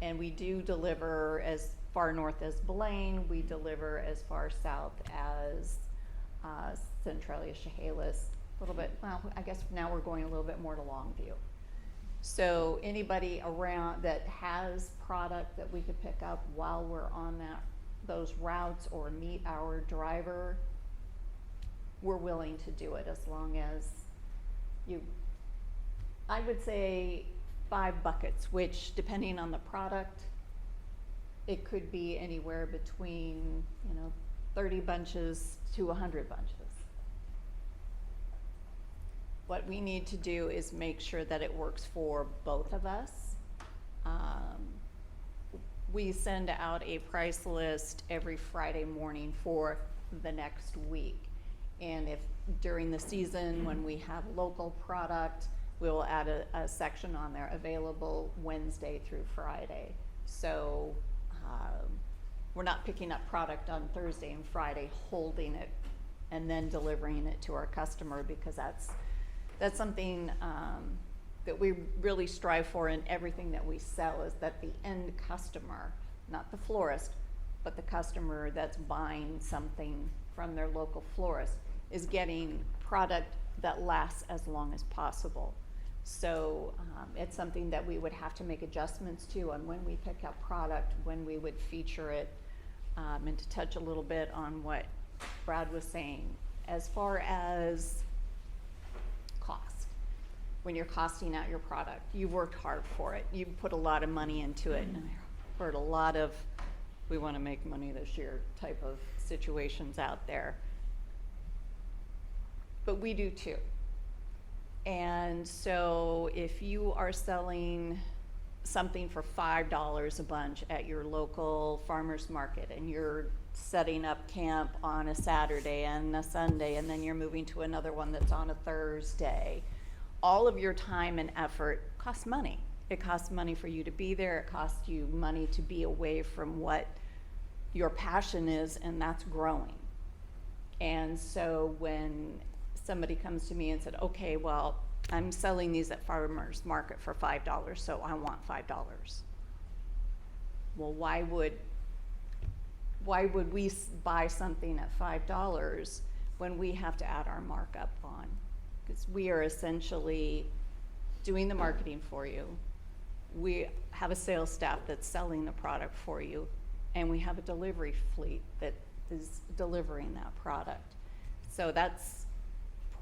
And we do deliver as far north as Blaine, we deliver as far south as Centralia, Chehalis, a little bit, well, I guess now we're going a little bit more to Longview. So anybody around that has product that we could pick up while we're on those routes or meet our driver, we're willing to do it as long as I would say 5 buckets, which depending on the product, it could be anywhere between 30 bunches to 100 bunches. What we need to do is make sure that it works for both of us. We send out a price list every Friday morning for the next week. And if during the season when we have local product, we'll add a section on there, available Wednesday through Friday. So we're not picking up product on Thursday and Friday, holding it, and then delivering it to our customer, because that's something that we really strive for in everything that we sell, is that the end customer, not the florist, but the customer that's buying something from their local florist, is getting product that lasts as long as possible. So it's something that we would have to make adjustments to on when we pick up product, when we would feature it, and to touch a little bit on what Brad was saying. As far as cost, when you're costing out your product, you've worked hard for it. You've put a lot of money into it, and I heard a lot of, we want to make money this year type of situations out there. But we do too. And so if you are selling something for $5 a bunch at your local farmer's market, and you're setting up camp on a Saturday and a Sunday, and then you're moving to another one that's on a Thursday, all of your time and effort costs money. It costs money for you to be there. It costs you money to be away from what your passion is, and that's growing. And so when somebody comes to me and said, okay, well, I'm selling these at farmer's market for $5, so I want $5. Well, why would we buy something at $5 when we have to add our markup on? Because we are essentially doing the marketing for you. We have a sales staff that's selling the product for you, and we have a delivery fleet that is delivering that product. So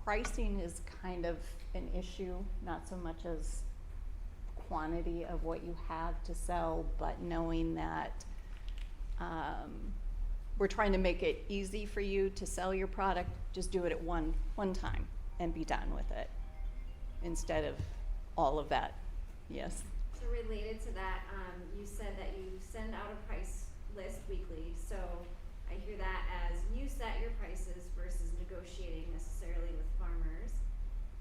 pricing is kind of an issue, not so much as quantity of what you have to sell, but knowing that we're trying to make it easy for you to sell your product. Just do it at one time and be done with it, instead of all of that. Yes? So related to that, you said that you send out a price list weekly, so I hear that as you set your prices versus negotiating necessarily with farmers,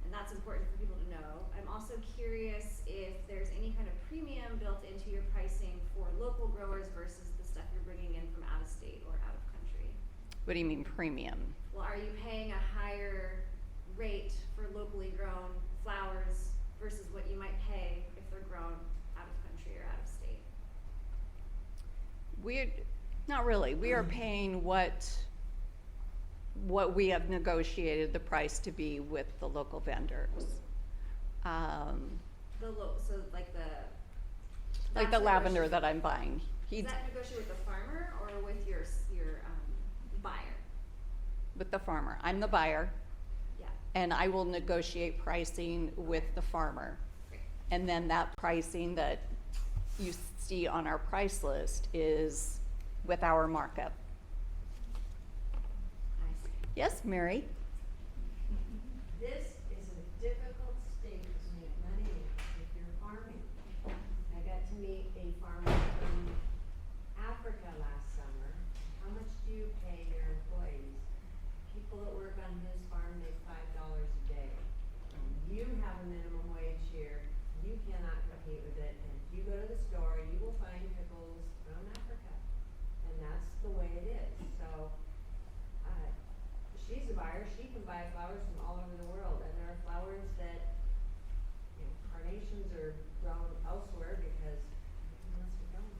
and that's important for people to know. I'm also curious if there's any kind of premium built into your pricing for local growers versus the stuff you're bringing in from out of state or out of country. What do you mean premium? Well, are you paying a higher rate for locally grown flowers versus what you might pay if they're grown out of country or out of state? Not really. We are paying what we have negotiated the price to be with the local vendors. So like Like the lavender that I'm buying. Is that negotiated with the farmer or with your buyer? With the farmer. I'm the buyer. Yeah. And I will negotiate pricing with the farmer. Great. And then that pricing that you see on our price list is with our markup. I see. Yes, Mary? This is a difficult state to make money in if you're farming. I got to meet a farmer from Africa last summer. How much do you pay your employees? People that work on his farm make $5 a day. You have a minimum wage here. You cannot compete with it. And if you go to the store, you will find pickles from Africa. And that's the way it is. So she's a buyer. She can buy flowers from all over the world. And there are flowers that, carnations are grown elsewhere because nobody wants to grow them.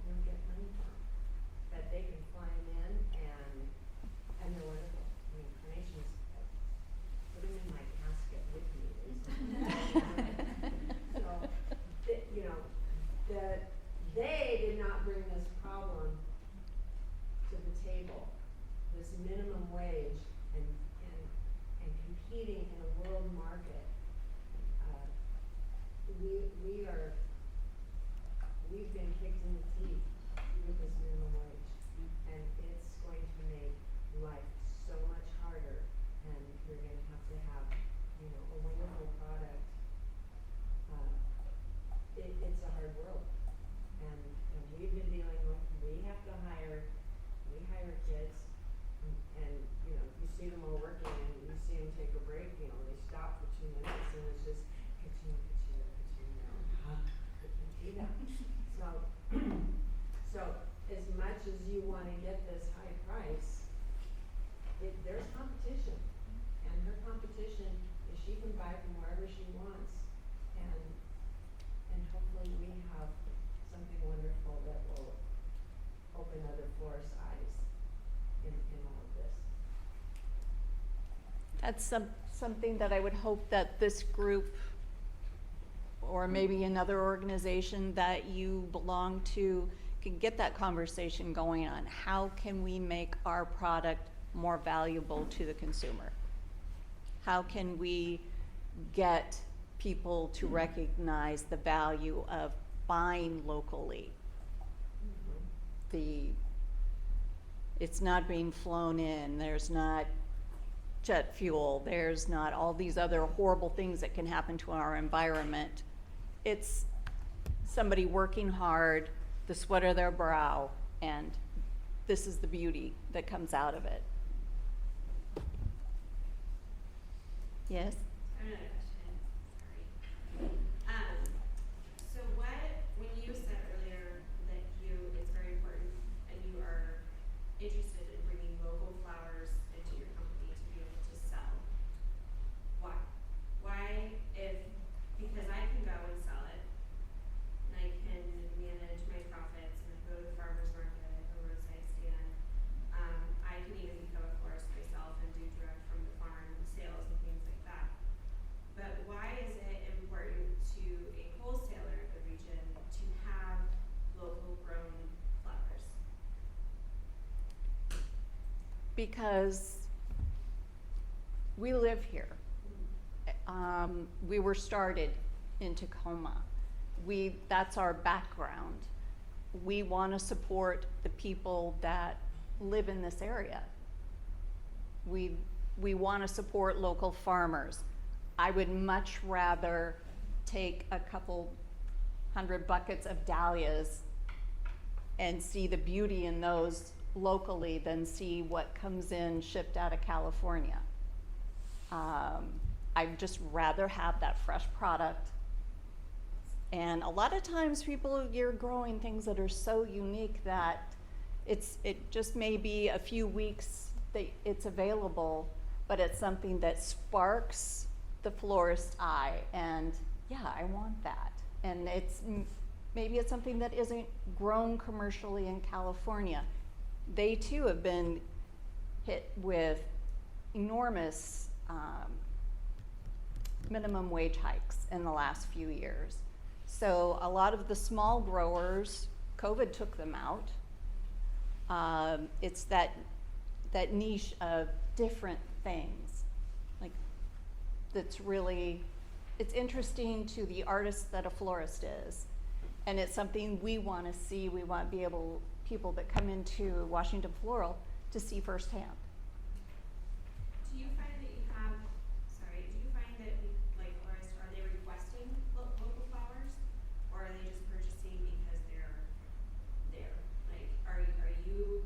You don't get money for them. But they can fly them in and they're wonderful. I mean, carnations, put them in my casket with me. So, they did not bring this problem to the table, this minimum wage and competing in a world market. We've been kicked in the teeth with this minimum wage, and it's going to make life so much harder, and we're gonna have to have, a wonderful product. It's a hard world, and we've been dealing with, we hire kids, and you see them all working, and you see them take a break, they stop for 2 minutes, and it's just ka-ching, ka-ching, ka-ching, So as much as you wanna get this high price, there's competition, and her competition is she can buy from wherever she wants, and hopefully we have something wonderful that will open other florists' eyes in all of this. That's something that I would hope that this group, or maybe another organization that you belong to, can get that conversation going on. How can we make our product more valuable to the consumer? How can we get people to recognize the value of buying locally? It's not being flown in, there's not jet fuel, there's not all these other horrible things that can happen to our environment. It's somebody working hard, the sweat of their brow, and this is the beauty that comes out of it. Yes? I have another question, sorry. So when you said earlier that it's very important and you are interested in bringing local flowers into your company to be able to sell, why because I can go and sell it, and I can manage my profits, and I go to the farmer's market or roadside stand, I can even become a florist myself and do direct from the farm sales and things like that. But why is it important to a wholesaler in the region to have local grown flowers? Because we live here. We were started in Tacoma. That's our background. We want to support the people that live in this area. We want to support local farmers. I would much rather take a couple 100 buckets of dahlias and see the beauty in those locally than see what comes in shipped out of California. I'd just rather have that fresh product. And a lot of times you're growing things that are so unique that it just may be a few weeks that it's available, but it's something that sparks the florist's eye, and yeah, I want that. And maybe it's something that isn't grown commercially in California. They too have been hit with enormous minimum wage hikes in the last few years. So a lot of the small growers, COVID took them out. It's that niche of different things. Like, that's really, it's interesting to the artist that a florist is. And it's something we want to see. We want to be able, people that come into Washington Floral to see firsthand. Do you find that like florists, are they requesting local flowers, or are they just purchasing because they're there? Like, are you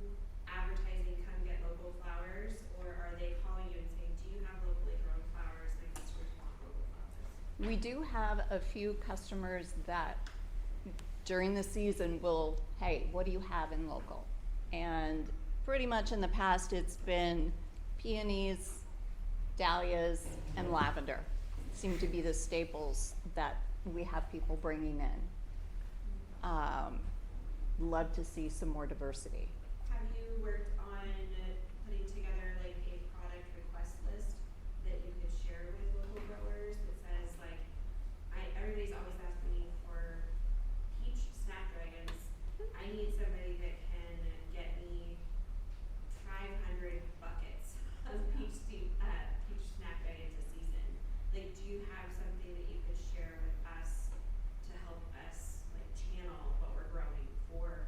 advertising, come get local flowers, or are they calling you and saying, do you have locally grown flowers? My customers want local flowers. We do have a few customers that during the season will, hey, what do you have in local? And pretty much in the past it's been peonies, dahlias, and lavender seem to be the staples that we have people bringing in. Love to see some more diversity. Have you worked on putting together like a product request list that you could share with local growers that says like, everybody's always asking me for peach snapdragons. I need somebody that can get me 500 buckets of peach snapdragons a season. Like, do you have something that you could share with us to help us like channel what we're growing for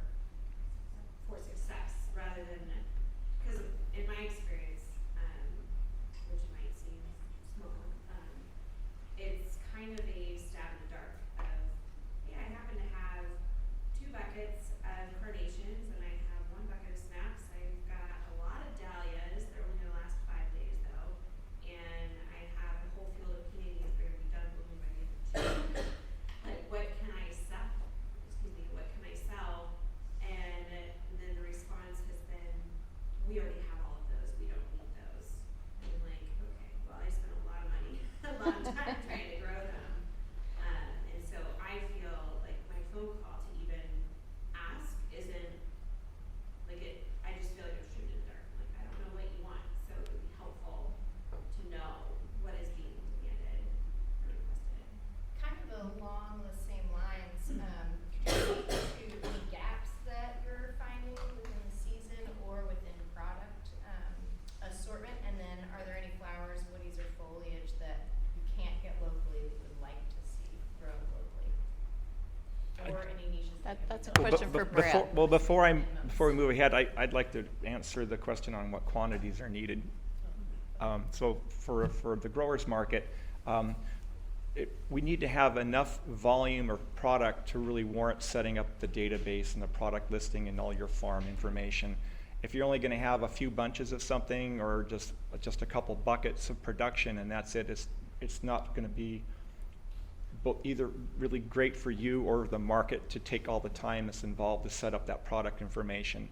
success, rather than, because in my experience, which might seem small, it's kind of a stab in the dark of, yeah, I happen to have 2 buckets of carnations and I have 1 bucket of snaps. I've got a lot of dahlias. They're only gonna last 5 days though, and I have a whole field of peonies that are gonna be done blooming by the end of June. Like, what can I sell? Excuse me, what can I sell? And then the response has been, we already have all of those. We don't need those. And I'm like, okay, well, I spent a lot of money, a lot of time trying to grow them. And so I feel like my phone call to even ask isn't, like I just feel like I'm shooting in the dark. Like, I don't know what you want, so it would be helpful to know what is being demanded or requested. Kind of along the same lines, to any gaps that you're finding within the season or within product assortment, and then are there any flowers, woodies, or foliage that you can't get locally that you would like to see grown locally? Or any niches That's a you question for Brad. Before we move ahead, I'd like to answer the question on what quantities are needed. So for the growers market, we need to have enough volume of product to really warrant setting up the database and the product listing and all your farm information. If you're only going to have a few bunches of something or just a couple buckets of production and that's it, it's not going to be either really great for you or the market to take all the time that's involved to set up that product information.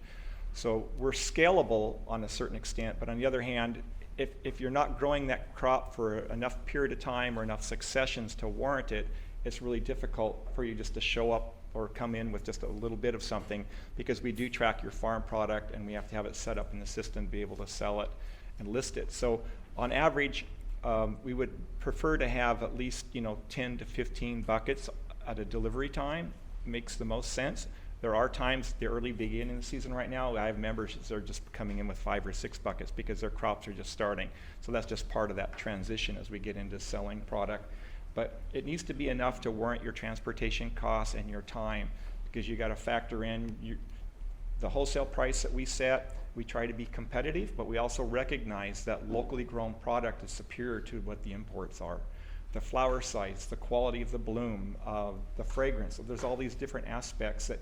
So we're scalable on a certain extent, but on the other hand, if you're not growing that crop for enough period of time or enough successions to warrant it, it's really difficult for you just to show up or come in with just a little bit of something, because we do track your farm product and we have to have it set up in the system to be able to sell it and list it. So on average, we would prefer to have at least 10 to 15 buckets at a delivery time. Makes the most sense. There are times, the early beginning of the season right now, I have members that are just coming in with 5 or 6 buckets because their crops are just starting. So that's just part of that transition as we get into selling product. But it needs to be enough to warrant your transportation costs and your time, because you got to factor in The wholesale price that we set, we try to be competitive, but we also recognize that locally grown product is superior to what the imports are. The flower size, the quality of the bloom, the fragrance. So there's all these different aspects that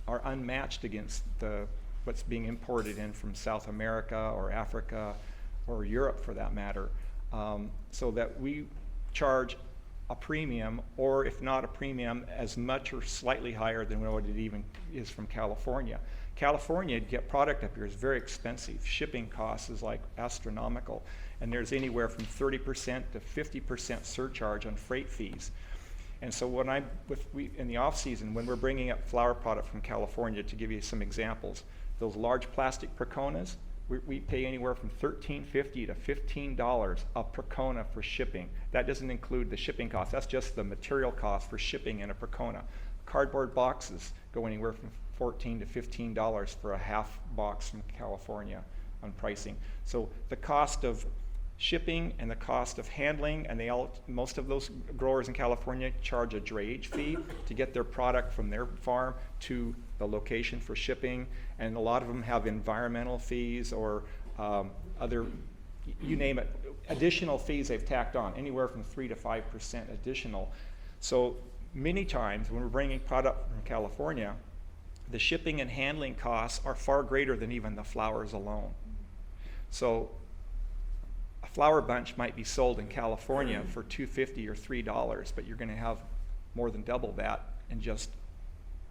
are unmatched against what's being imported in from South America or Africa or Europe for that matter. So that we charge a premium, or if not a premium, as much or slightly higher than what it even is from California. California, to get product up here is very expensive. Shipping costs is like astronomical. And there's anywhere from 30% to 50% surcharge on freight fees. And so when in the off season, when we're bringing up flower product from California, to give you some examples, those large plastic perconas, we pay anywhere from $13.50 to $15 a percona for shipping. That doesn't include the shipping cost. That's just the material cost for shipping in a percona. Cardboard boxes go anywhere from $14 to $15 for a half box from California on pricing. So the cost of shipping and the cost of handling, and most of those growers in California charge a drayage fee to get their product from their farm to the location for shipping, and a lot of them have environmental fees or other, you name it, additional fees they've tacked on, anywhere from 3 to 5% additional. So many times when we're bringing product from California, the shipping and handling costs are far greater than even the flowers alone. So a flower bunch might be sold in California for $2.50 or $3, but you're going to have more than double that in just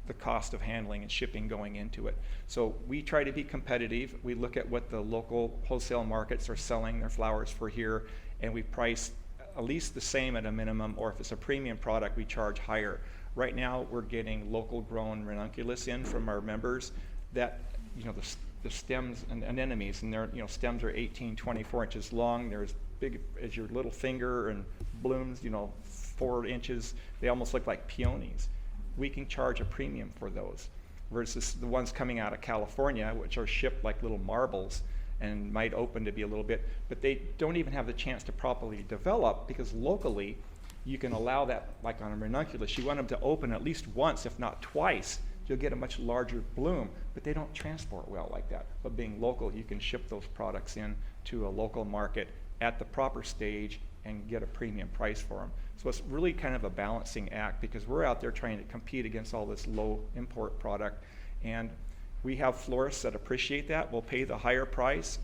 the cost of handling and shipping going into it. So we try to be competitive. We look at what the local wholesale markets are selling their flowers for here, and we price at least the same at a minimum, or if it's a premium product, we charge higher. Right now, we're getting local grown ranunculus in from our members that, the stems and anemones, and their stems are 18, 24 inches long. They're as big as your little finger, and blooms 4 inches. They almost look like peonies. We can charge a premium for those versus the ones coming out of California, which are shipped like little marbles and might open to be a little bit, but they don't even have the chance to properly develop, because locally you can allow that, like on a ranunculus, you want them to open at least once, if not twice. You'll get a much larger bloom, but they don't transport well like that. But being local, you can ship those products in to a local market at the proper stage and get a premium price for them. So it's really kind of a balancing act, because we're out there trying to compete against all this low import product. And we have florists that appreciate that, will pay the higher price.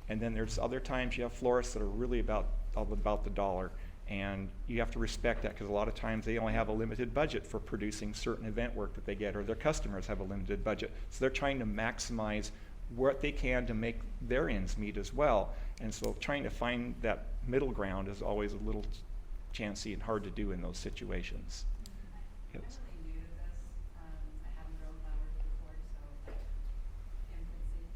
And then there's other times you have florists that are really about the dollar. And you have to respect that, because a lot of times they only have a limited budget for producing certain event work that they get, or their customers have a limited budget. So they're trying to maximize what they can to make their ends meet as well. And so trying to find that middle ground is always a little chancy and hard to do in those situations. Yes. I'm really new to this. I haven't grown flowers before, so infancy.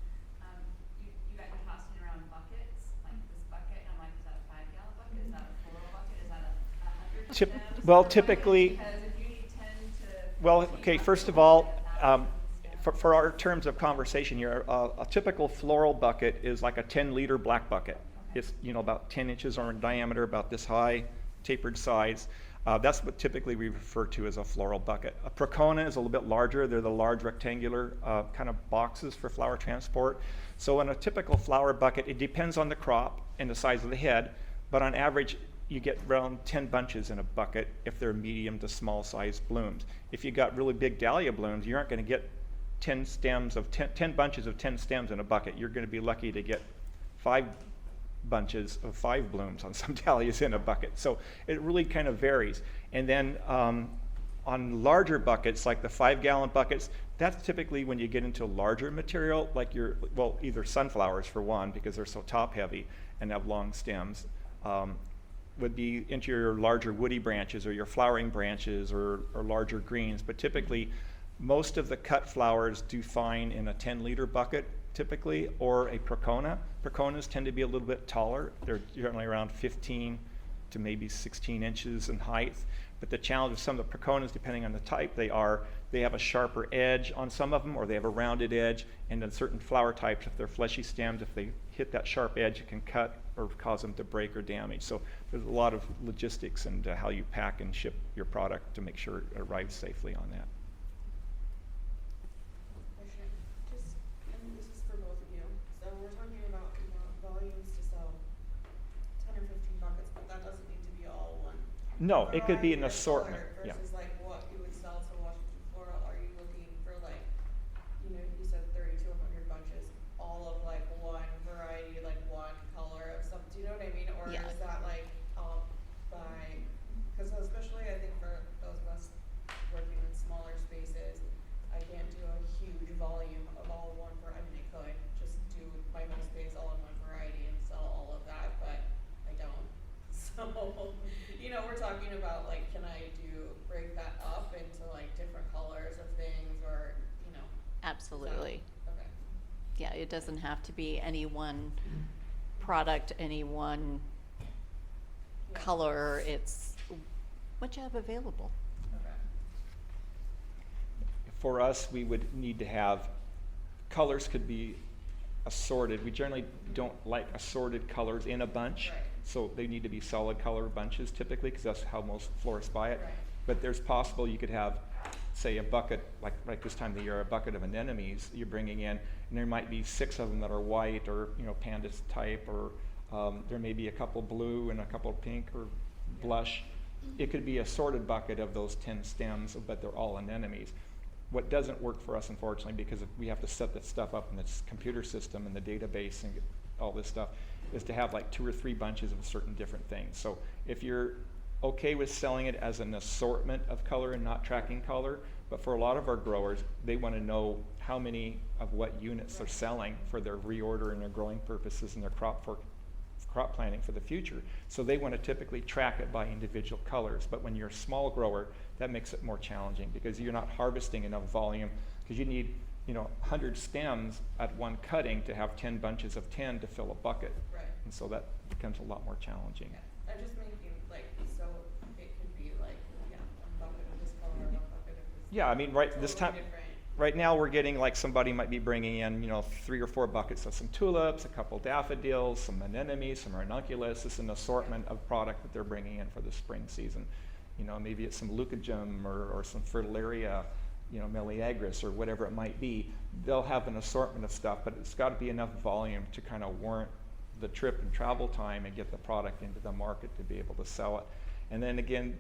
You guys are tossing around buckets, like this bucket, and I'm like, is that a 5-gallon bucket? Is that a floral bucket? Is that a 100 stems? Well, Or typically, because if you need 10 to well, 15 okay, buckets, first of all, that's 1,000 stems. for our terms of conversation here, a typical floral bucket is like a 10-liter black bucket. It's about 10 inches in diameter, about this high, tapered sides. That's what typically we refer to as a floral bucket. A percona is a little bit larger. They're the large rectangular kind of boxes for flower transport. So in a typical flower bucket, it depends on the crop and the size of the head, but on average, you get around 10 bunches in a bucket if they're medium to small size blooms. If you got really big dahlia blooms, you aren't going to get 10 bunches of 10 stems in a bucket. You're going to be lucky to get 5 bunches of 5 blooms on some dahlias in a bucket. So it really kind of varies. And then on larger buckets, like the 5-gallon buckets, that's typically when you get into larger material, like either sunflowers for one, because they're so top heavy and have long stems, would be into your larger woody branches or your flowering branches or larger greens. But typically, most of the cut flowers do fine in a 10-liter bucket, typically, or a percona. Perconas tend to be a little bit taller. They're generally around 15 to maybe 16 inches in height. But the challenge with some of the perconas, depending on the type they have a sharper edge on some of them, or they have a rounded edge. And in certain flower types, if they're fleshy stems, if they hit that sharp edge, it can cut or cause them to break or damage. So there's a lot of logistics into how you pack and ship your product to make sure it arrives safely on that. Just No, it could be an variety of assortment, color yeah. versus like what you would sell to Washington Floral? Are you looking for like, you know, you said 30 to 100 bunches, all of like one variety, like one color of some, do you know what I mean? Or Yeah. is that like by, because especially I think for those of us working in smaller spaces, I can't do a huge volume of all one variety. I mean, I could just do my whole space all in one variety and sell all of that, but I don't. So, you know, we're talking about like, can I break that up into like different colors of things, or, you know? Absolutely. Okay. Yeah, it doesn't have to be any one product, any one Yeah. color. It's what you have available. Okay. For us, we would need to have, colors could be assorted. We generally don't like assorted colors in a bunch. Right. So they need to be solid color bunches typically, because that's how most florists buy it. Right. But there's possible you could have, say, a bucket, like this time of the year, a bucket of anemones you're bringing in, and there might be 6 of them that are white or, you know, pandas type, or there may be a couple blue and a couple pink or blush. It could be a sorted bucket of those 10 stems, but they're all anemones. What doesn't work for us, unfortunately, because we have to set that stuff up in this computer system and the database and get all this stuff, is to have like 2 or 3 bunches of certain different things. So if you're okay with selling it as an assortment of color and not tracking color, but for a lot of our growers, they want to know how many of what units they're selling for their reorder and their growing purposes and their crop planning for the future. So they want to typically track it by individual colors. But when you're a small grower, that makes it more challenging, because you're not harvesting enough volume, because you need, you know, 100 stems at one cutting to have 10 bunches of 10 to fill a bucket. Right. And so that becomes a lot more challenging. I'm just making like, so it could be like, yeah, a bucket of this color, a bucket of this. Yeah, I mean, right Totally this time, different. right now we're getting like somebody might be bringing in, you know, 3 or 4 buckets of some tulips, a couple daffodils, some anemones, some ranunculus. It's an assortment of product that they're bringing in for the spring season. You know, maybe it's some leucojum or some fritillaria, you know, meleagris or whatever it might be. They'll have an assortment of stuff, but it's got to be enough volume to kind of warrant the trip and travel time and get the product into the market to be able to sell it. And then again,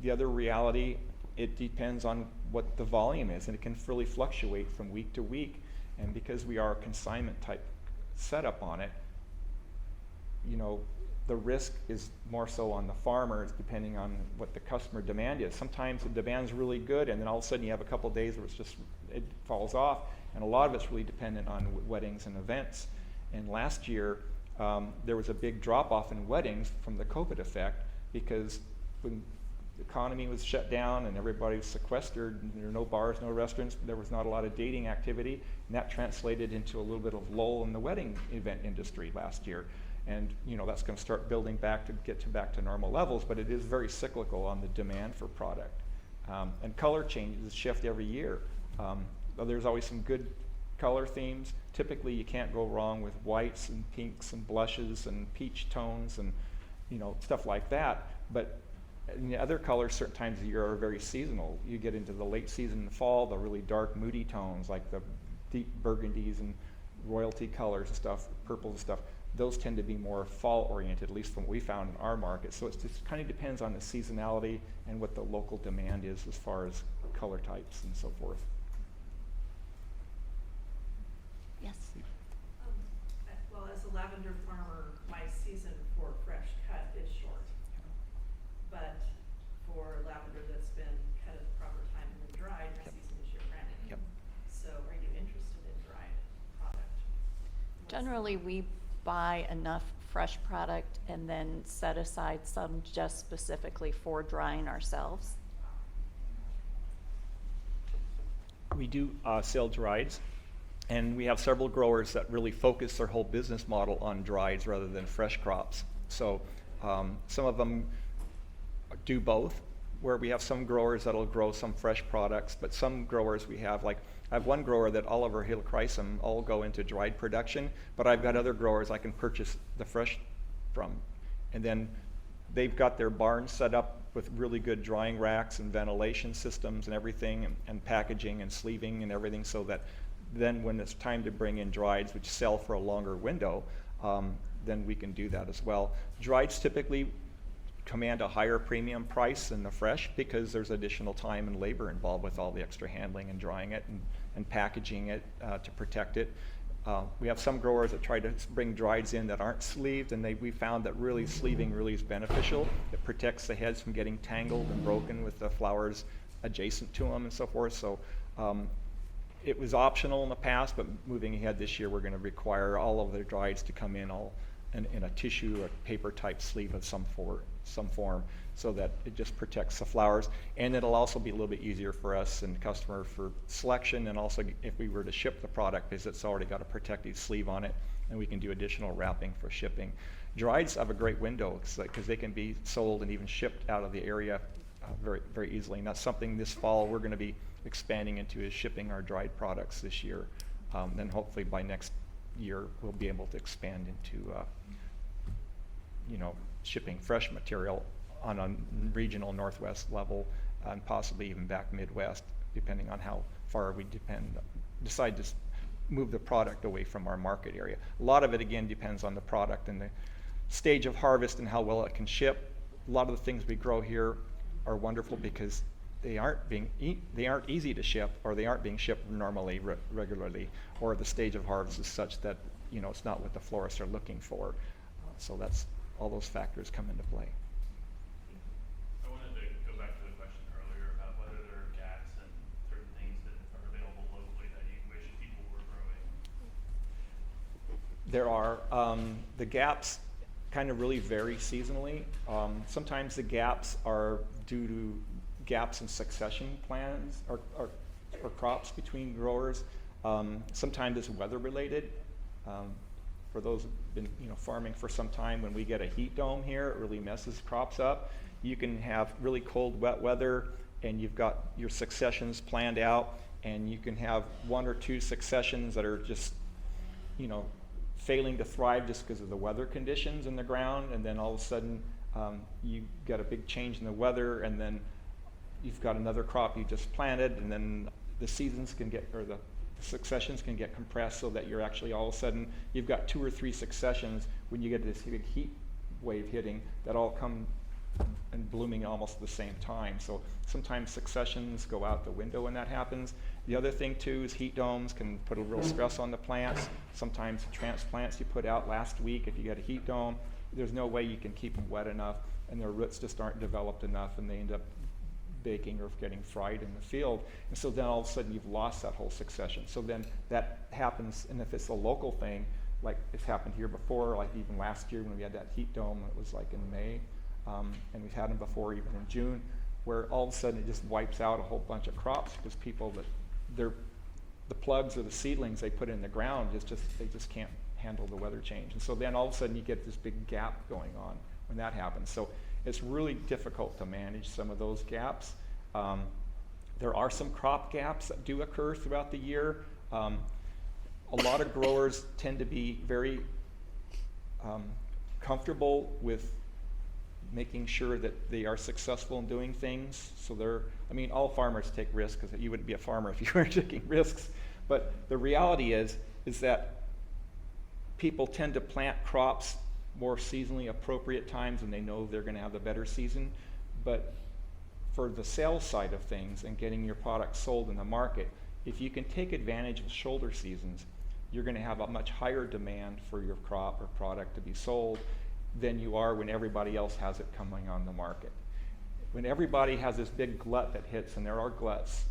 the other reality, it depends on what the volume is, and it can really fluctuate from week to week. And because we are a consignment type setup on it, you know, the risk is more so on the farmers, depending on what the customer demand is. Sometimes the demand's really good, and then all of a sudden you have a couple of days where it falls off, and a lot of it's really dependent on weddings and events. And last year, there was a big drop-off in weddings from the COVID effect, because when the economy was shut down and everybody was sequestered, and there were no bars, no restaurants, there was not a lot of dating activity, and that translated into a little bit of lull in the wedding event industry last year. And you know, that's going to start building back to get back to normal levels, but it is very cyclical on the demand for product. And color changes shift every year. There's always some good color themes. Typically you can't go wrong with whites and pinks and blushes and peach tones and, you know, stuff like that. But in the other colors, certain times of the year are very seasonal. You get into the late season in the fall, the really dark, moody tones like the deep burgundies and royalty colors and stuff, purples and stuff. Those tend to be more fall-oriented, at least from what we found in our market. So it just kind of depends on the seasonality and what the local demand is as far as color types and so forth. Yes. Well, as a lavender farmer, my season for fresh cut is short. But for lavender that's been cut at the proper time and then dried, my season is year-round. Yep. So are you interested in dried product? Generally, we buy enough fresh product and then set aside some just specifically for drying ourselves. We do sell drieds, and we have several growers that really focus their whole business model on drieds rather than fresh crops. So some of them do both, where we have some growers that'll grow some fresh products, but some growers we have, like I have one grower that all of our helichrysum all go into dried production, but I've got other growers I can purchase the fresh from. And then they've got their barns set up with really good drying racks and ventilation systems and everything, and packaging and sleeving and everything, so that then when it's time to bring in drieds, which sell for a longer window, then we can do that as well. Drieds typically command a higher premium price than the fresh because there's additional time and labor involved with all the extra handling and drying it and packaging it to protect it. We have some growers that try to bring drieds in that aren't sleeved, and we found that really sleeving really is beneficial. It protects the heads from getting tangled and broken with the flowers adjacent to them and so forth. So it was optional in the past, but moving ahead this year, we're going to require all of the drieds to come in all in a tissue or paper type sleeve of some form, so that it just protects the flowers. And it'll also be a little bit easier for us and the customer for selection, and also if we were to ship the product, because it's already got a protective sleeve on it, and we can do additional wrapping for shipping. Drieds have a great window because they can be sold and even shipped out of the area very, very easily. And that's something this fall we're going to be expanding into, is shipping our dried products this year. Then hopefully by next year we'll be able to expand into shipping fresh material on a regional Northwest level, and possibly even back Midwest, depending on how far we decide to move the product away from our market area. A lot of it, again, depends on the product and the stage of harvest and how well it can ship. A lot of the things we grow here are wonderful because they aren't easy to ship, or they aren't being shipped normally, regularly, or the stage of harvest is such that it's not what the florists are looking for. So that's all those factors come into play. I wanted to go back to the question earlier about whether there are gaps and certain things that are available locally that you wish people were growing. There are. The gaps kind of really vary seasonally. Sometimes the gaps are due to gaps in succession plans or crops between growers. Sometimes it's weather related. For those who've been farming for some time, when we get a heat dome here, it really messes crops up. You can have really cold, wet weather, and you've got your successions planned out, and you can have one or two successions that are just failing to thrive just because of the weather conditions in the ground, and then all of a sudden you get a big change in the weather, and then you've got another crop you just planted, and then the seasons can get, or the successions can get compressed, so that you're actually all of a sudden you've got 2 or 3 successions when you get this big heat wave hitting that all come and blooming almost at the same time. So sometimes successions go out the window when that happens. The other thing too is heat domes can put a real stress on the plants. Sometimes the transplants you put out last week, if you get a heat dome, there's no way you can keep them wet enough, and their roots just aren't developed enough, and they end up baking or getting fried in the field. And so then all of a sudden you've lost that whole succession. So then that happens, and if it's a local thing, like it's happened here before, like even last year when we had that heat dome, it was like in May, and we've had them before even in June, where all of a sudden it just wipes out a whole bunch of crops because people the plugs or the seedlings they put in the ground they just can't handle the weather change. And so then all of a sudden you get this big gap going on when that happens. So it's really difficult to manage some of those gaps. There are some crop gaps that do occur throughout the year. A lot of growers tend to be very comfortable with making sure that they are successful in doing things. So all farmers take risks, because you wouldn't be a farmer if you weren't taking risks. But the reality is that people tend to plant crops more seasonally appropriate times when they know they're going to have a better season. But for the sales side of things and getting your product sold in the market, if you can take advantage of shoulder seasons, you're going to have a much higher demand for your crop or product to be sold than you are when everybody else has it coming on the market. When everybody has this big glut that hits, and there are gluts,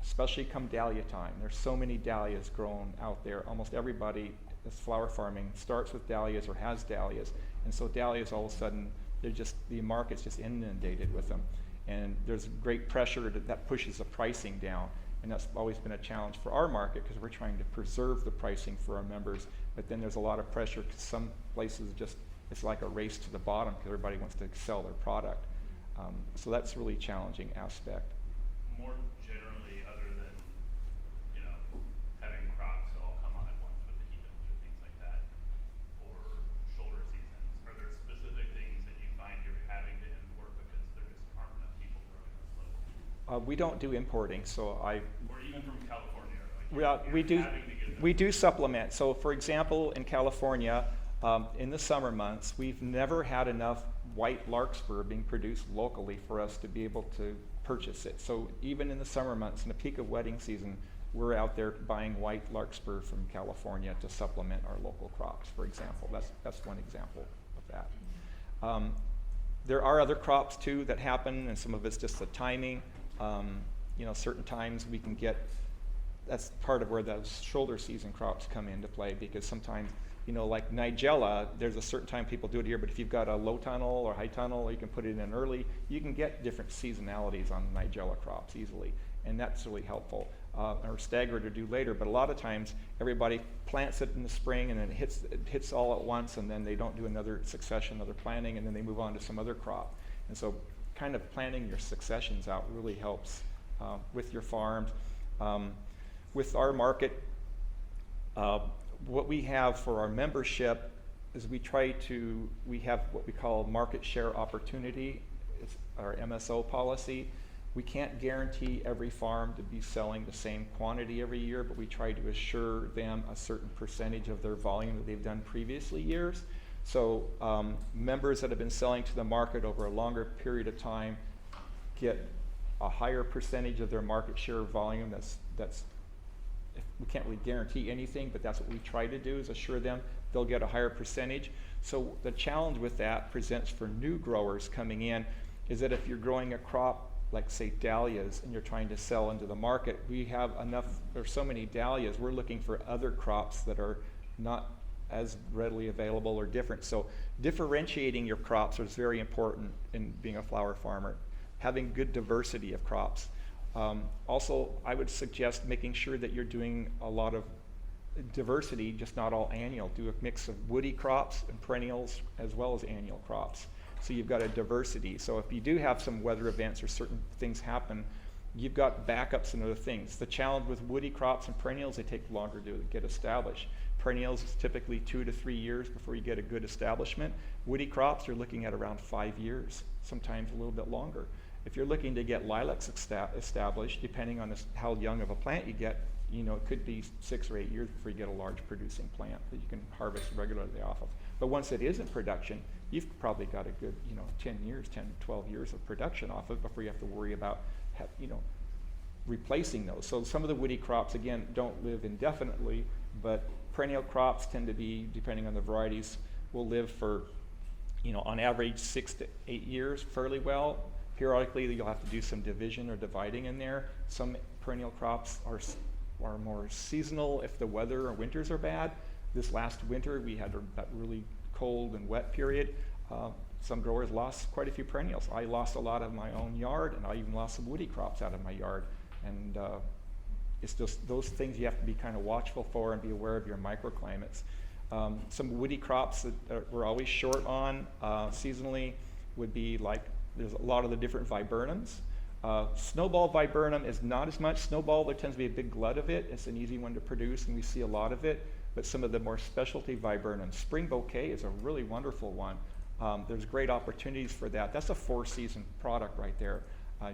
especially come dahlia time. There's so many dahlias grown out there. Almost everybody that's flower farming starts with dahlias or has dahlias. And so dahlias, all of a sudden, the market's just inundated with them. And there's great pressure that pushes the pricing down. And that's always been a challenge for our market, because we're trying to preserve the pricing for our members. But then there's a lot of pressure, because some places it's like a race to the bottom, because everybody wants to sell their product. So that's a really challenging aspect. More generally, other than having crops all come on at once with the heat domes or things like that, or shoulder seasons, are there specific things that you find you're having to import because there just aren't enough people growing this level? We don't do importing, so or even from California, we do supplement. So for example, in California, in the summer months, we've never had enough white larkspur being produced locally for us to be able to purchase it. So even in the summer months, in the peak of wedding season, we're out there buying white larkspur from California to supplement our local crops, for example. That's one example of that. There are other crops too that happen, and some of it's just the timing. Certain times we can get, that's part of where those shoulder season crops come into play, because sometimes, like Nigella, there's a certain time people do it here, but if you've got a low tunnel or high tunnel, you can put it in early, you can get different seasonalities on the Nigella crops easily, and that's really helpful. Or staggered or do later, but a lot of times everybody plants it in the spring and then it hits all at once, and then they don't do another succession, another planting, and then they move on to some other crop. And so kind of planning your successions out really helps with your farms. With our market, what we have for our membership is we have what we call market share opportunity. It's our MSO policy. We can't guarantee every farm to be selling the same quantity every year, but we try to assure them a certain percentage of their volume that they've done previously years. So members that have been selling to the market over a longer period of time get a higher percentage of their market share volume. We can't really guarantee anything, but that's what we try to do, is assure them they'll get a higher percentage. So the challenge with that presents for new growers coming in is that if you're growing a crop like say dahlias and you're trying to sell into the market, we have enough, there's so many dahlias, we're looking for other crops that are not as readily available or different. So differentiating your crops is very important in being a flower farmer. Having good diversity of crops. Also, I would suggest making sure that you're doing a lot of diversity, just not all annual. Do a mix of woody crops and perennials as well as annual crops. So you've got a diversity. So if you do have some weather events or certain things happen, you've got backups and other things. The challenge with woody crops and perennials, they take longer to get established. Perennials is typically 2 to 3 years before you get a good establishment. Woody crops, you're looking at around 5 years, sometimes a little bit longer. If you're looking to get lilacs established, depending on how young of a plant you get, it could be 6 or 8 years before you get a large producing plant that you can harvest regularly off of. But once it is in production, you've probably got a good, 10 years, 10, 12 years of production off of it before you have to worry about, replacing those. So some of the woody crops, again, don't live indefinitely, but perennial crops tend to be, depending on the varieties, will live for, on average 6 to 8 years fairly well. Periodically, you'll have to do some division or dividing in there. Some perennial crops are more seasonal if the weather or winters are bad. This last winter, we had that really cold and wet period. Some growers lost quite a few perennials. I lost a lot of my own yard, and I even lost some woody crops out of my yard. And it's just those things you have to be kind of watchful for and be aware of your microclimates. Some woody crops that we're always short on seasonally would be like, there's a lot of the different viburnums. Snowball viburnum is not as much. Snowball, there tends to be a big glut of it. It's an easy one to produce, and we see a lot of it. But some of the more specialty viburnums, spring bouquet is a really wonderful one. There's great opportunities for that. That's a 4-season product right there.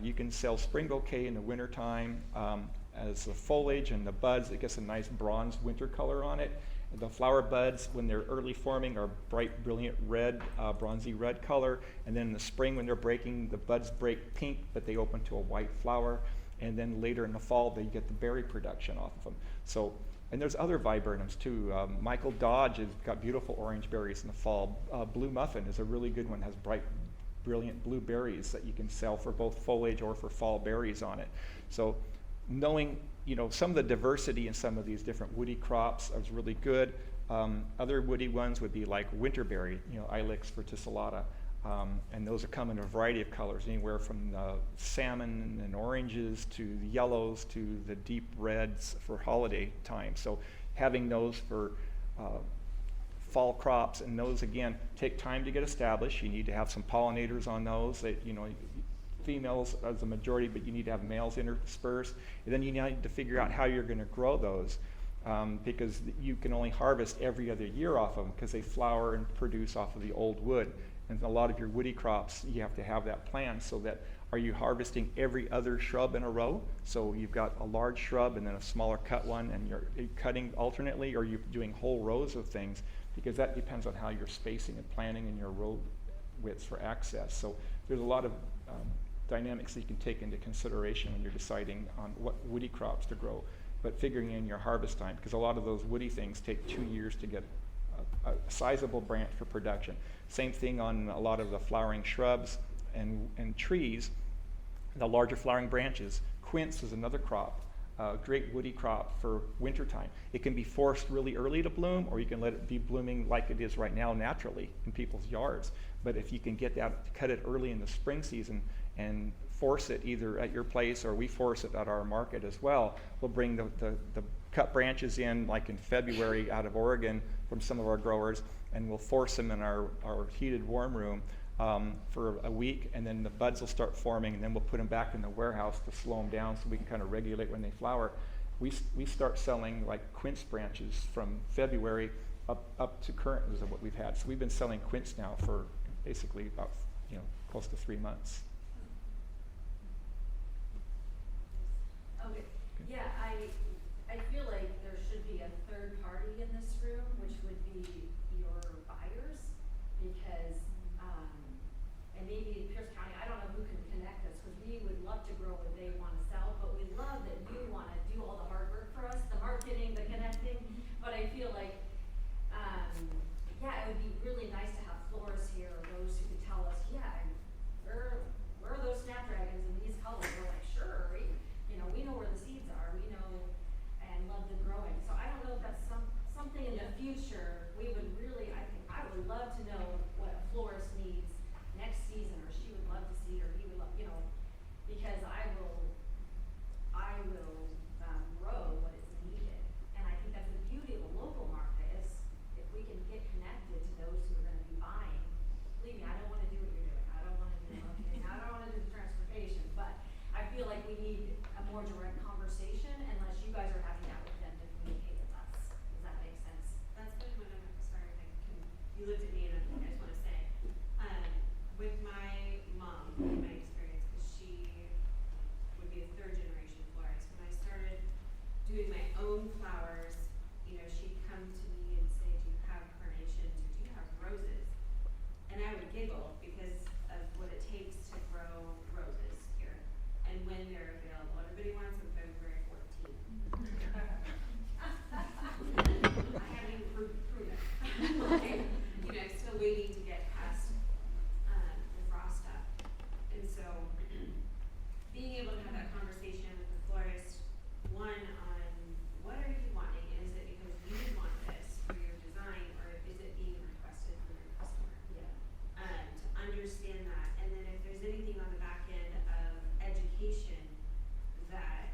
You can sell spring bouquet in the wintertime as the foliage and the buds. It gets a nice bronze winter color on it. The flower buds, when they're early forming, are bright, brilliant red, bronzy red color. And then in the spring, when they're breaking, the buds break pink, but they open to a white flower. And then later in the fall, they get the berry production off of them. So, and there's other viburnums too. Michael Dodge has got beautiful orange berries in the fall. Blue Muffin is a really good one, has bright, brilliant blue berries that you can sell for both foliage or for fall berries on it. So knowing some of the diversity in some of these different woody crops is really good. Other woody ones would be like winterberry, Ilex verticillata, and those come in a variety of colors, anywhere from salmon and oranges to the yellows to the deep reds for holiday time. So having those for fall crops, and those again take time to get established. You need to have some pollinators on those. That females as the majority, but you need to have males interspersed. And then you need to figure out how you're going to grow those, because you can only harvest every other year off of them because they flower and produce off of the old wood. And a lot of your woody crops, you have to have that plan so that, are you harvesting every other shrub in a row? So you've got a large shrub and then a smaller cut one, and you're cutting alternately, or you're doing whole rows of things, because that depends on how you're spacing and planning in your row widths for access. So there's a lot of dynamics that you can take into consideration when you're deciding on what woody crops to grow, but figuring in your harvest time, because a lot of those woody things take 2 years to get a sizable branch for production. Same thing on a lot of the flowering shrubs and trees, the larger flowering branches. Quince is another crop, a great woody crop for wintertime. It can be forced really early to bloom, or you can let it be blooming like it is right now naturally in people's yards. But if you can get that, cut it early in the spring season and force it either at your place or we force it at our market as well, we'll bring the cut branches in like in February out of Oregon from some of our growers, and we'll force them in our heated warm room for a week, and then the buds will start forming, and then we'll put them back in the warehouse to slow them down so we can kind of regulate when they flower. We start selling like quince branches from February up to current is what we've had. So we've been selling quince now for basically about close to 3 months. Okay, yeah, I feel like there should be a third party in this room, which would be your buyers, because, and maybe Pierce County, I don't know who can connect us, because we would love to grow what they want to sell, but we love that you want to do all the hard work for us, the marketing, the connecting, but I feel like, yeah, it would be really nice to have florists here, or those who could tell us, yeah, where are those snapdragons in these colors? We're like, sure, we know where the seeds are, we know, and love the growing. So I don't know if that's something in the future, we would really, I would love to know what a florist needs next season, or she would love to see, or he would love, because I will grow what is needed. And I think that's the beauty of a local market, is if we can get connected to those who are gonna be buying. Believe me, I don't wanna do what you're doing, I don't wanna do marketing, I don't wanna do the transportation, but I feel like we need a more direct conversation, unless you guys are having that with them to communicate with us. Does that make sense? That's been one of, sorry, you looked at me and I just want to say, with my mom, in my experience, because she would be a third generation florist, when I started doing my own flowers, she'd come to me and say, do you have carnations, or do you have roses? And I would giggle because of what it takes to grow roses here, and when they're available. Everybody wants them February 14th. I haven't even proven it. Like, I'm still waiting to get past the frost up. And so being able to have that conversation with the florist, one, on what are you wanting? Is it because you want this for your design, or is it being requested from your customer? Yeah. To understand that, and then if there's anything on the back end of education that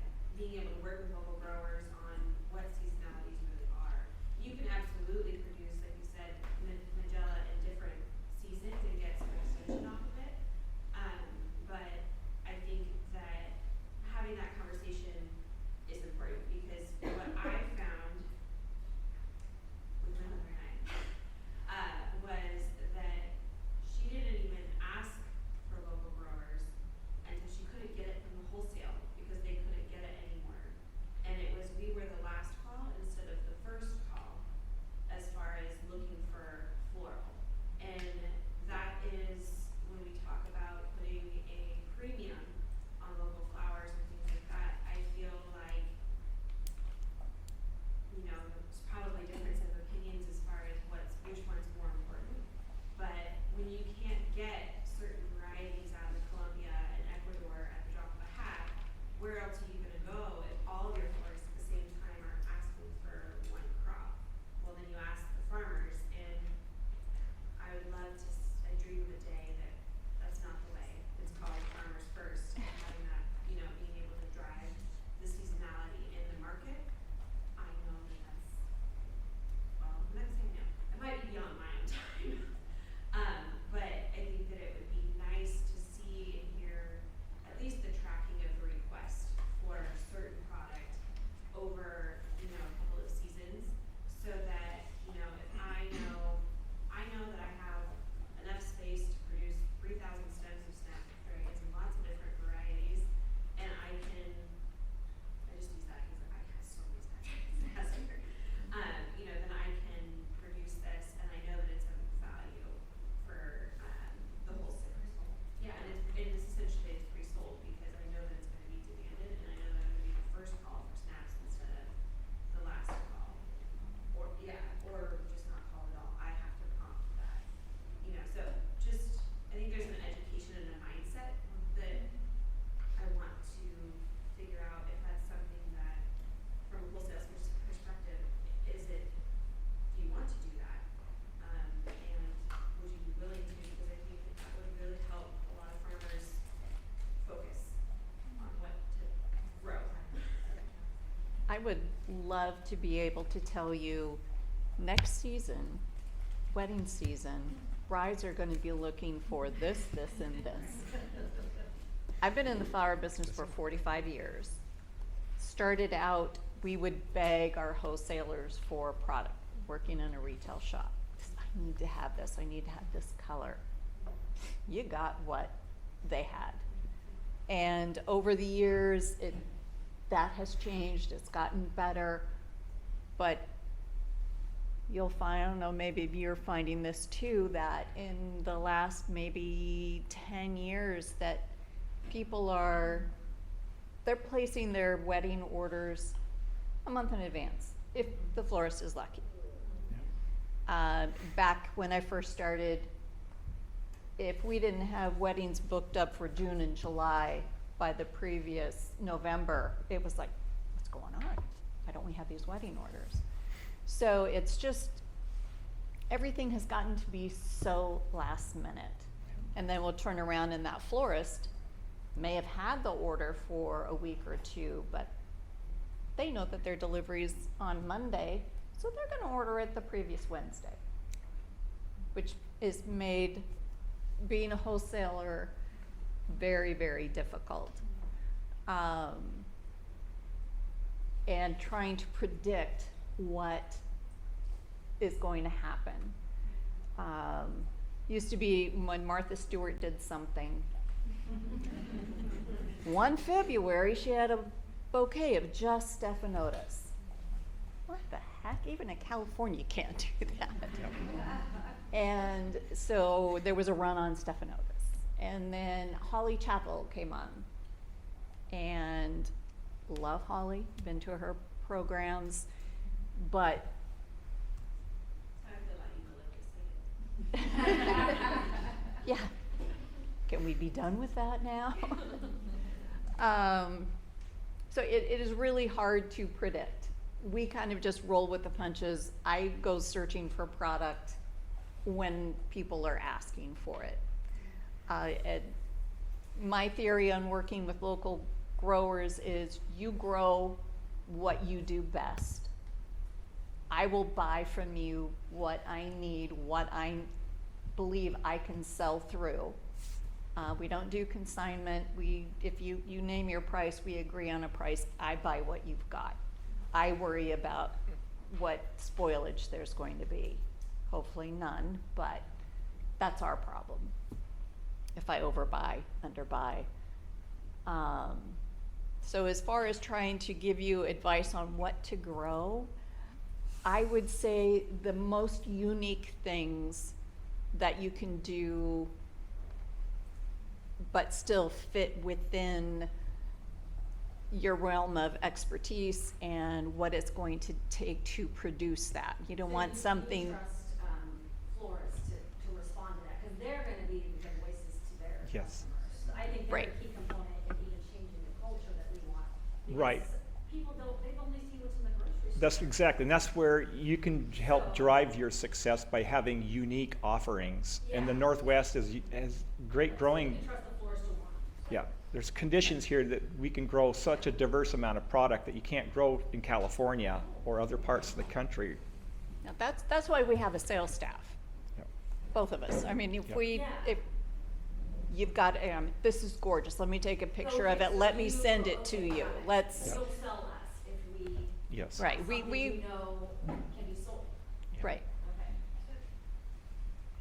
I would love to be able to tell you next season, wedding season, brides are gonna be looking for this, and this. I've been in the flower business for 45 years. Started out, we would beg our wholesalers for product, working in a retail shop. I need to have this, I need to have this color. You got what they had. And over the years, that has changed, it's gotten better, but you'll find, I don't know, maybe you're finding this too, that in the last maybe 10 years that people they're placing their wedding orders a month in advance, if the florist is lucky. Back when I first started, if we didn't have weddings booked up for June and July by the previous November, it was like, what's going on? Why don't we have these wedding orders? So it's just, everything has gotten to be so last minute. And then we'll turn around and that florist may have had the order for a week or two, but they know that their delivery's on Monday, so they're gonna order it the previous Wednesday, which is made being a wholesaler very, very difficult. And trying to predict what is going to happen. Used to be when Martha Stewart did something. One February, she had a bouquet of just stephanotis. What the heck? Even in California, you can't do that. And so there was a run on stephanotis. And then Holly Chapel came on. And love Holly, been to her programs, but yeah. Can we be done with that now? So it is really hard to predict. We kind of just roll with the punches. I go searching for product when people are asking for it. My theory on working with local growers is you grow what you do best. I will buy from you what I need, what I believe I can sell through. We don't do consignment. If you name your price, we agree on a price. I buy what you've got. I worry about what spoilage there's going to be. Hopefully none, but that's our problem. If I overbuy, underbuy. So as far as trying to give you advice on what to grow, I would say the most unique things that you can do but still fit within your realm of expertise and what it's going to take to produce that. You don't want something. You trust florists to respond to that, because they're going to be the voices to their Yes. customers. So I think they're Right. a key component in even changing the culture that we want. Because Right. people they've only seen what's in the grocery store. That's exactly, and that's where you can help drive your success by having unique offerings. And the Yeah. Northwest has great growing. You can trust the florist to want. Yeah, there's conditions here that we can grow such a diverse amount of product that you can't grow in California or other parts of the country. Now that's why we have a sales staff. Yep. Both of us. I mean, if Yep. we, Yeah. if you've got, this is gorgeous. Let me take a picture of Okay, it. so Let me you- send it to okay, you. got it. Let's, You'll sell less if we. Yes. right, something we, you know can be sold. right. Okay.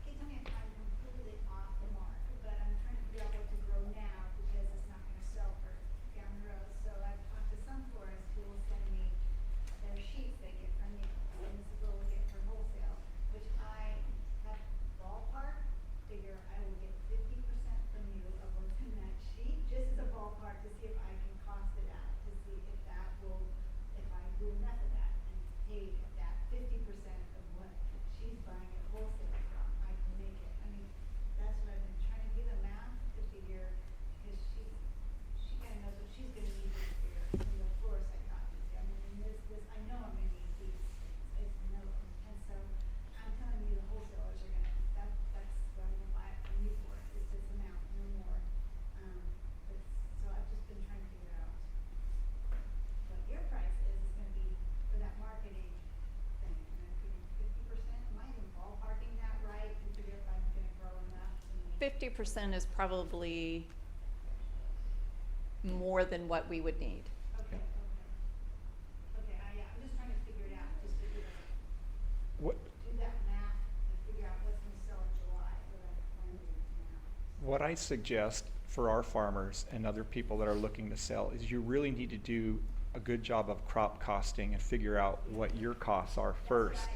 Can you tell me if I'm completely off the mark, but I'm trying to figure out what to grow now because it's not gonna sell for down the road. So I've talked to some florists who will send me their sheets they get from you, and this is what we get for wholesale, which I have ballpark figure I will get 50% from you of what's in that sheet, just as a ballpark to see if I can cost it out, to see if that will, if I do enough of that and pay that 50% of what 50% is probably more than what we would need. Okay, yeah, I'm just trying to figure it out, just to do What, that math and figure out what's gonna sell in July, without planning it now. what I suggest for our farmers and other people that are looking to sell is you really need to do a good job of crop costing and figure out what your costs are first.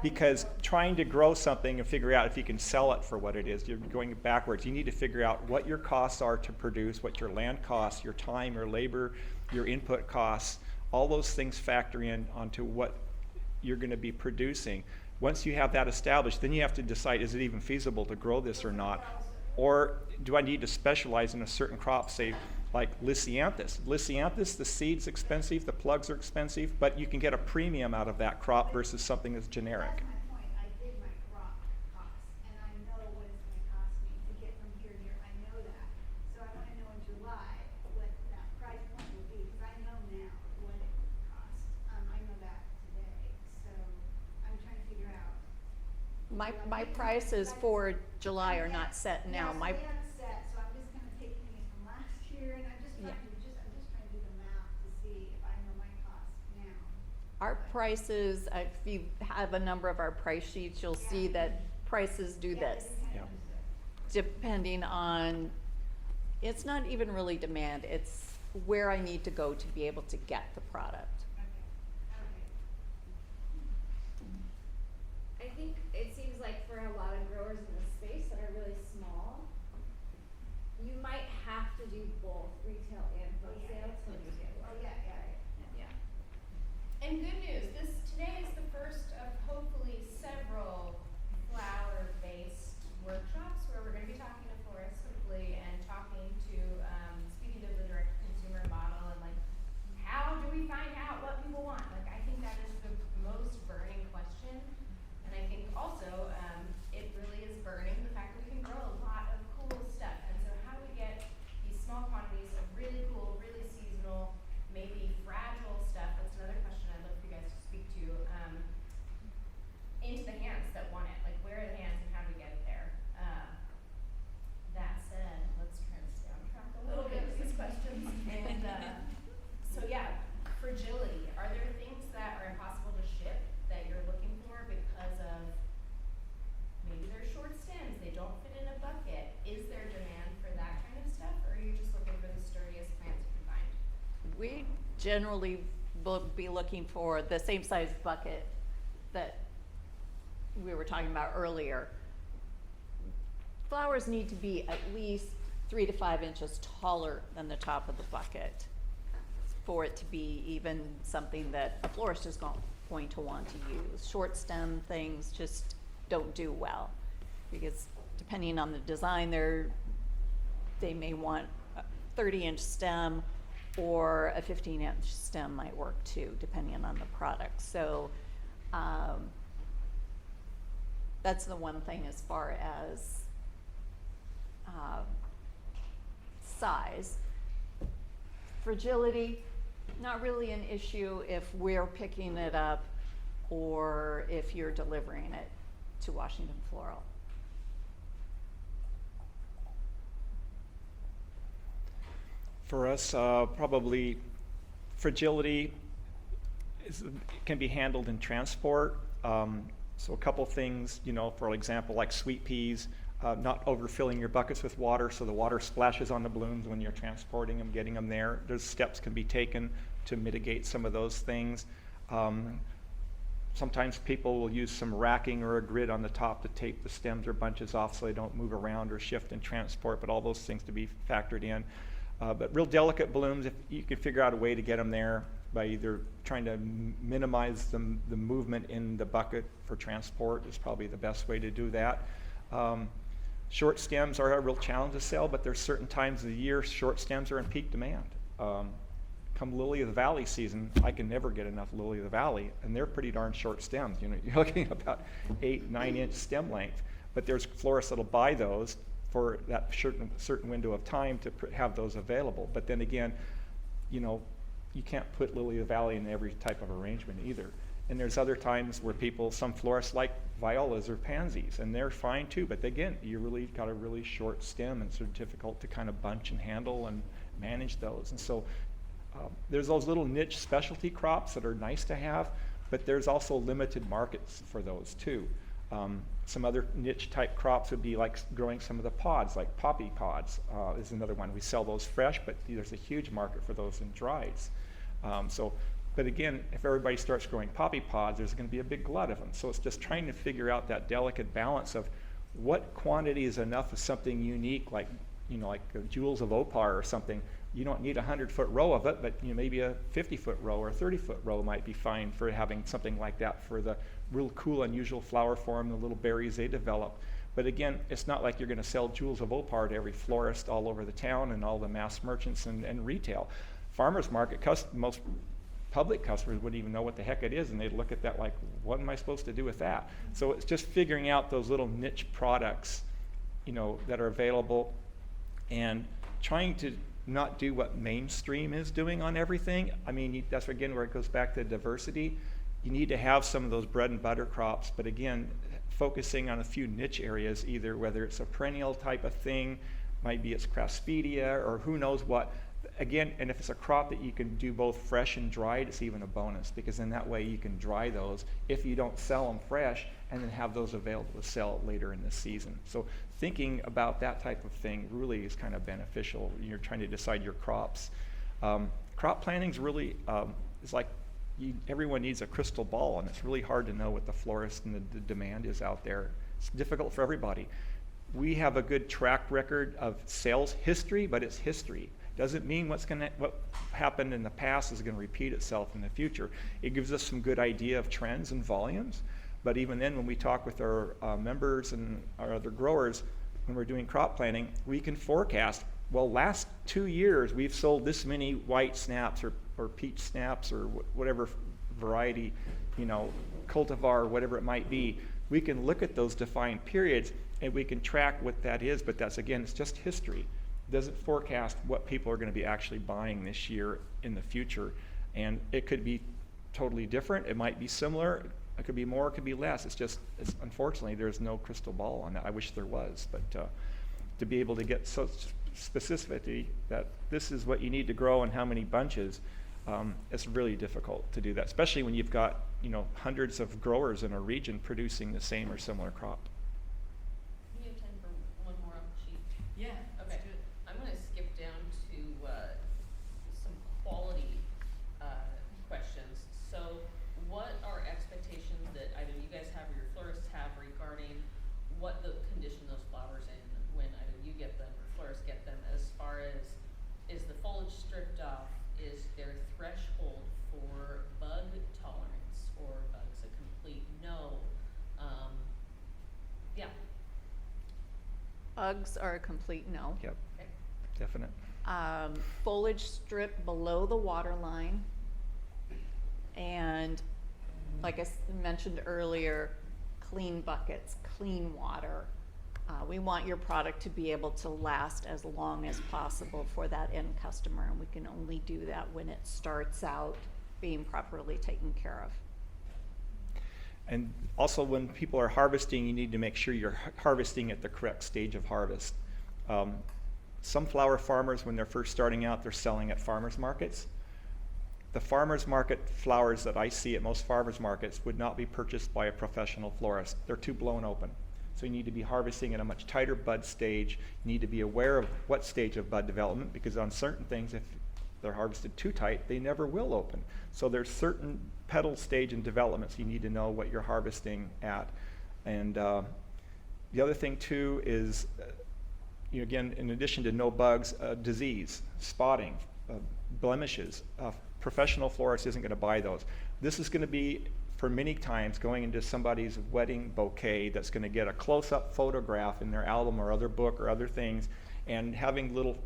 Because trying to grow something and figure out if you can sell it for what it is, you're going backwards. You need to figure out what your costs are to produce, what your land costs, your time, your labor, your input costs. All those things factor in onto what you're going to be producing. Once you have that established, then you have to decide, is it even feasible to grow this or not? Or do I need to specialize in a certain crop, say like Lysianthus? Lysianthus, the seed's expensive, the plugs are expensive, but you can get a premium out of that crop versus something that's generic. That's my point, I did my crop costs, and I know what it's gonna cost me to get from here to here, I know that. So I wanna know in July what that price point will be, because I know now what it would cost. I know that today, so I'm trying to figure out. My prices for July are not set now. Yeah, so they haven't set, so I'm just kind of taking it from last year, and I'm just trying to, I'm just trying to do the math to see if I know my costs now. Our prices, if you have a number of our price sheets, you'll see that prices do this. Yeah. Depending on, it's not even really demand, it's where I need to go to be able to get the product. I think it seems like for a lot of growers in this space that are really small, you might have to do both retail and wholesale to make it work. Oh, yeah. And good news, today is the first of hopefully several flower-based workshops where we're gonna be talking to florists hopefully and talking to, speaking to the direct consumer model and like, how do we find out what people want? Like, I think that is the most burning question. And I think also, it really is burning the fact that we can grow a lot of cool stuff. And so how do we get these small quantities of really cool, really seasonal, maybe fragile stuff? That's another question I'd love for you guys to speak to, into the hands that want it. Like, where are the hands and how do we get it there? That said, let's try to stay on track a little bit with these questions. And, so yeah, fragility. Are there things that are impossible to ship that you're looking for because of maybe they're short stems, they don't fit in a bucket? Is there demand for that kind of stuff, or are you just looking for the sturdiest plants you can find? We generally will be looking for the same size bucket that we were talking about earlier. Flowers need to be at least 3 to 5 inches taller than the top of the bucket for it to be even something that a florist is going to want to use. Short stem things just don't do well because depending on the design, they may want a 30-inch stem, or a 15-inch stem might work too, depending on the product. So that's the one thing as far as size. Fragility, not really an issue if we're picking it up or if you're delivering it to Washington Floral. For us, probably fragility can be handled in transport. So a couple things, for example, like sweet peas, not overfilling your buckets with water so the water splashes on the blooms when you're transporting them, getting them there. Those steps can be taken to mitigate some of those things. Sometimes people will use some racking or a grid on the top to tape the stems or bunches off so they don't move around or shift in transport, but all those things to be factored in. But real delicate blooms, if you can figure out a way to get them there by either trying to minimize the movement in the bucket for transport is probably the best way to do that. Short stems are a real challenge to sell, but there's certain times of the year short stems are in peak demand. Come Lily of the Valley season, I can never get enough Lily of the Valley, and they're pretty darn short stems. You're looking at about 8-9 inch stem length, but there's florists that'll buy those for that certain window of time to have those available. But then again, you can't put Lily of the Valley in every type of arrangement either. And there's other times where some florists like violas or pansies, and they're fine too, but again, you really got a really short stem, and it's sort of difficult to kind of bunch and handle and manage those. And so there's those little niche specialty crops that are nice to have, but there's also limited markets for those too. Some other niche type crops would be like growing some of the pods, like poppy pods is another one. We sell those fresh, but there's a huge market for those in dries. But again, if everybody starts growing poppy pods, there's going to be a big glut of them. So it's just trying to figure out that delicate balance of what quantity is enough of something unique, like jewels of opar or something. You don't need a 100-foot row of it, but maybe a 50-foot row or a 30-foot row might be fine for having something like that for the real cool, unusual flower form, the little berries they develop. But again, it's not like you're going to sell jewels of opar to every florist all over the town and all the mass merchants and retail. Farmers market, most public customers wouldn't even know what the heck it is, and they'd look at that like, what am I supposed to do with that? So it's just figuring out those little niche products, that are available, and trying to not do what mainstream is doing on everything. I mean, that's again where it goes back to diversity. You need to have some of those bread and butter crops, but again, focusing on a few niche areas, either whether it's a perennial type of thing, might be it's craspedia or who knows what. Again, and if it's a crop that you can do both fresh and dried, it's even a bonus, because in that way you can dry those if you don't sell them fresh, and then have those available to sell later in the season. So thinking about that type of thing really is kind of beneficial. You're trying to decide your crops. Crop planning is really, it's like everyone needs a crystal ball, and it's really hard to know what the florist and the demand is out there. It's difficult for everybody. We have a good track record of sales history, but it's history. Doesn't mean what happened in the past is going to repeat itself in the future. It gives us some good idea of trends and volumes, but even then when we talk with our members and our other growers, when we're doing crop planning, we can forecast, well, last 2 years we've sold this many white snaps or peach snaps or whatever variety, cultivar, whatever it might be. We can look at those defined periods and we can track what that is, but that's, again, it's just history. It doesn't forecast what people are going to be actually buying this year in the future. And it could be totally different. It might be similar. It could be more, it could be less. Unfortunately, there's no crystal ball on that. I wish there was, but to be able to get so specificity that this is what you need to grow and how many bunches, it's really difficult to do that, especially when you've got hundreds of growers in a region producing the same or similar crop. We have time for one more on the sheet. Yeah. Okay. I'm going to skip down to some quality questions. So what are expectations that either you guys have or your florists have regarding what the condition those flowers in when either you get them or florists get them, as far as is the foliage stripped off, is there threshold for bug tolerance, or bugs a complete no? Yeah. Bugs are a complete no. Yep, Okay. definite. Foliage strip below the water line, and like I mentioned earlier, clean buckets, clean water. We want your product to be able to last as long as possible for that end customer, and we can only do that when it starts out being properly taken care of. And also when people are harvesting, you need to make sure you're harvesting at the correct stage of harvest. Some flower farmers, when they're first starting out, they're selling at farmers markets. The farmers market flowers that I see at most farmers markets would not be purchased by a professional florist. They're too blown open. So you need to be harvesting at a much tighter bud stage. You need to be aware of what stage of bud development, because on certain things, if they're harvested too tight, they never will open. So there's certain petal stage and developments you need to know what you're harvesting at. And the other thing too is, again, in addition to no bugs, disease, spotting, blemishes. Professional florist isn't going to buy those. This is going to be, for many times, going into somebody's wedding bouquet that's going to get a close-up photograph in their album or other book or other things, and having little,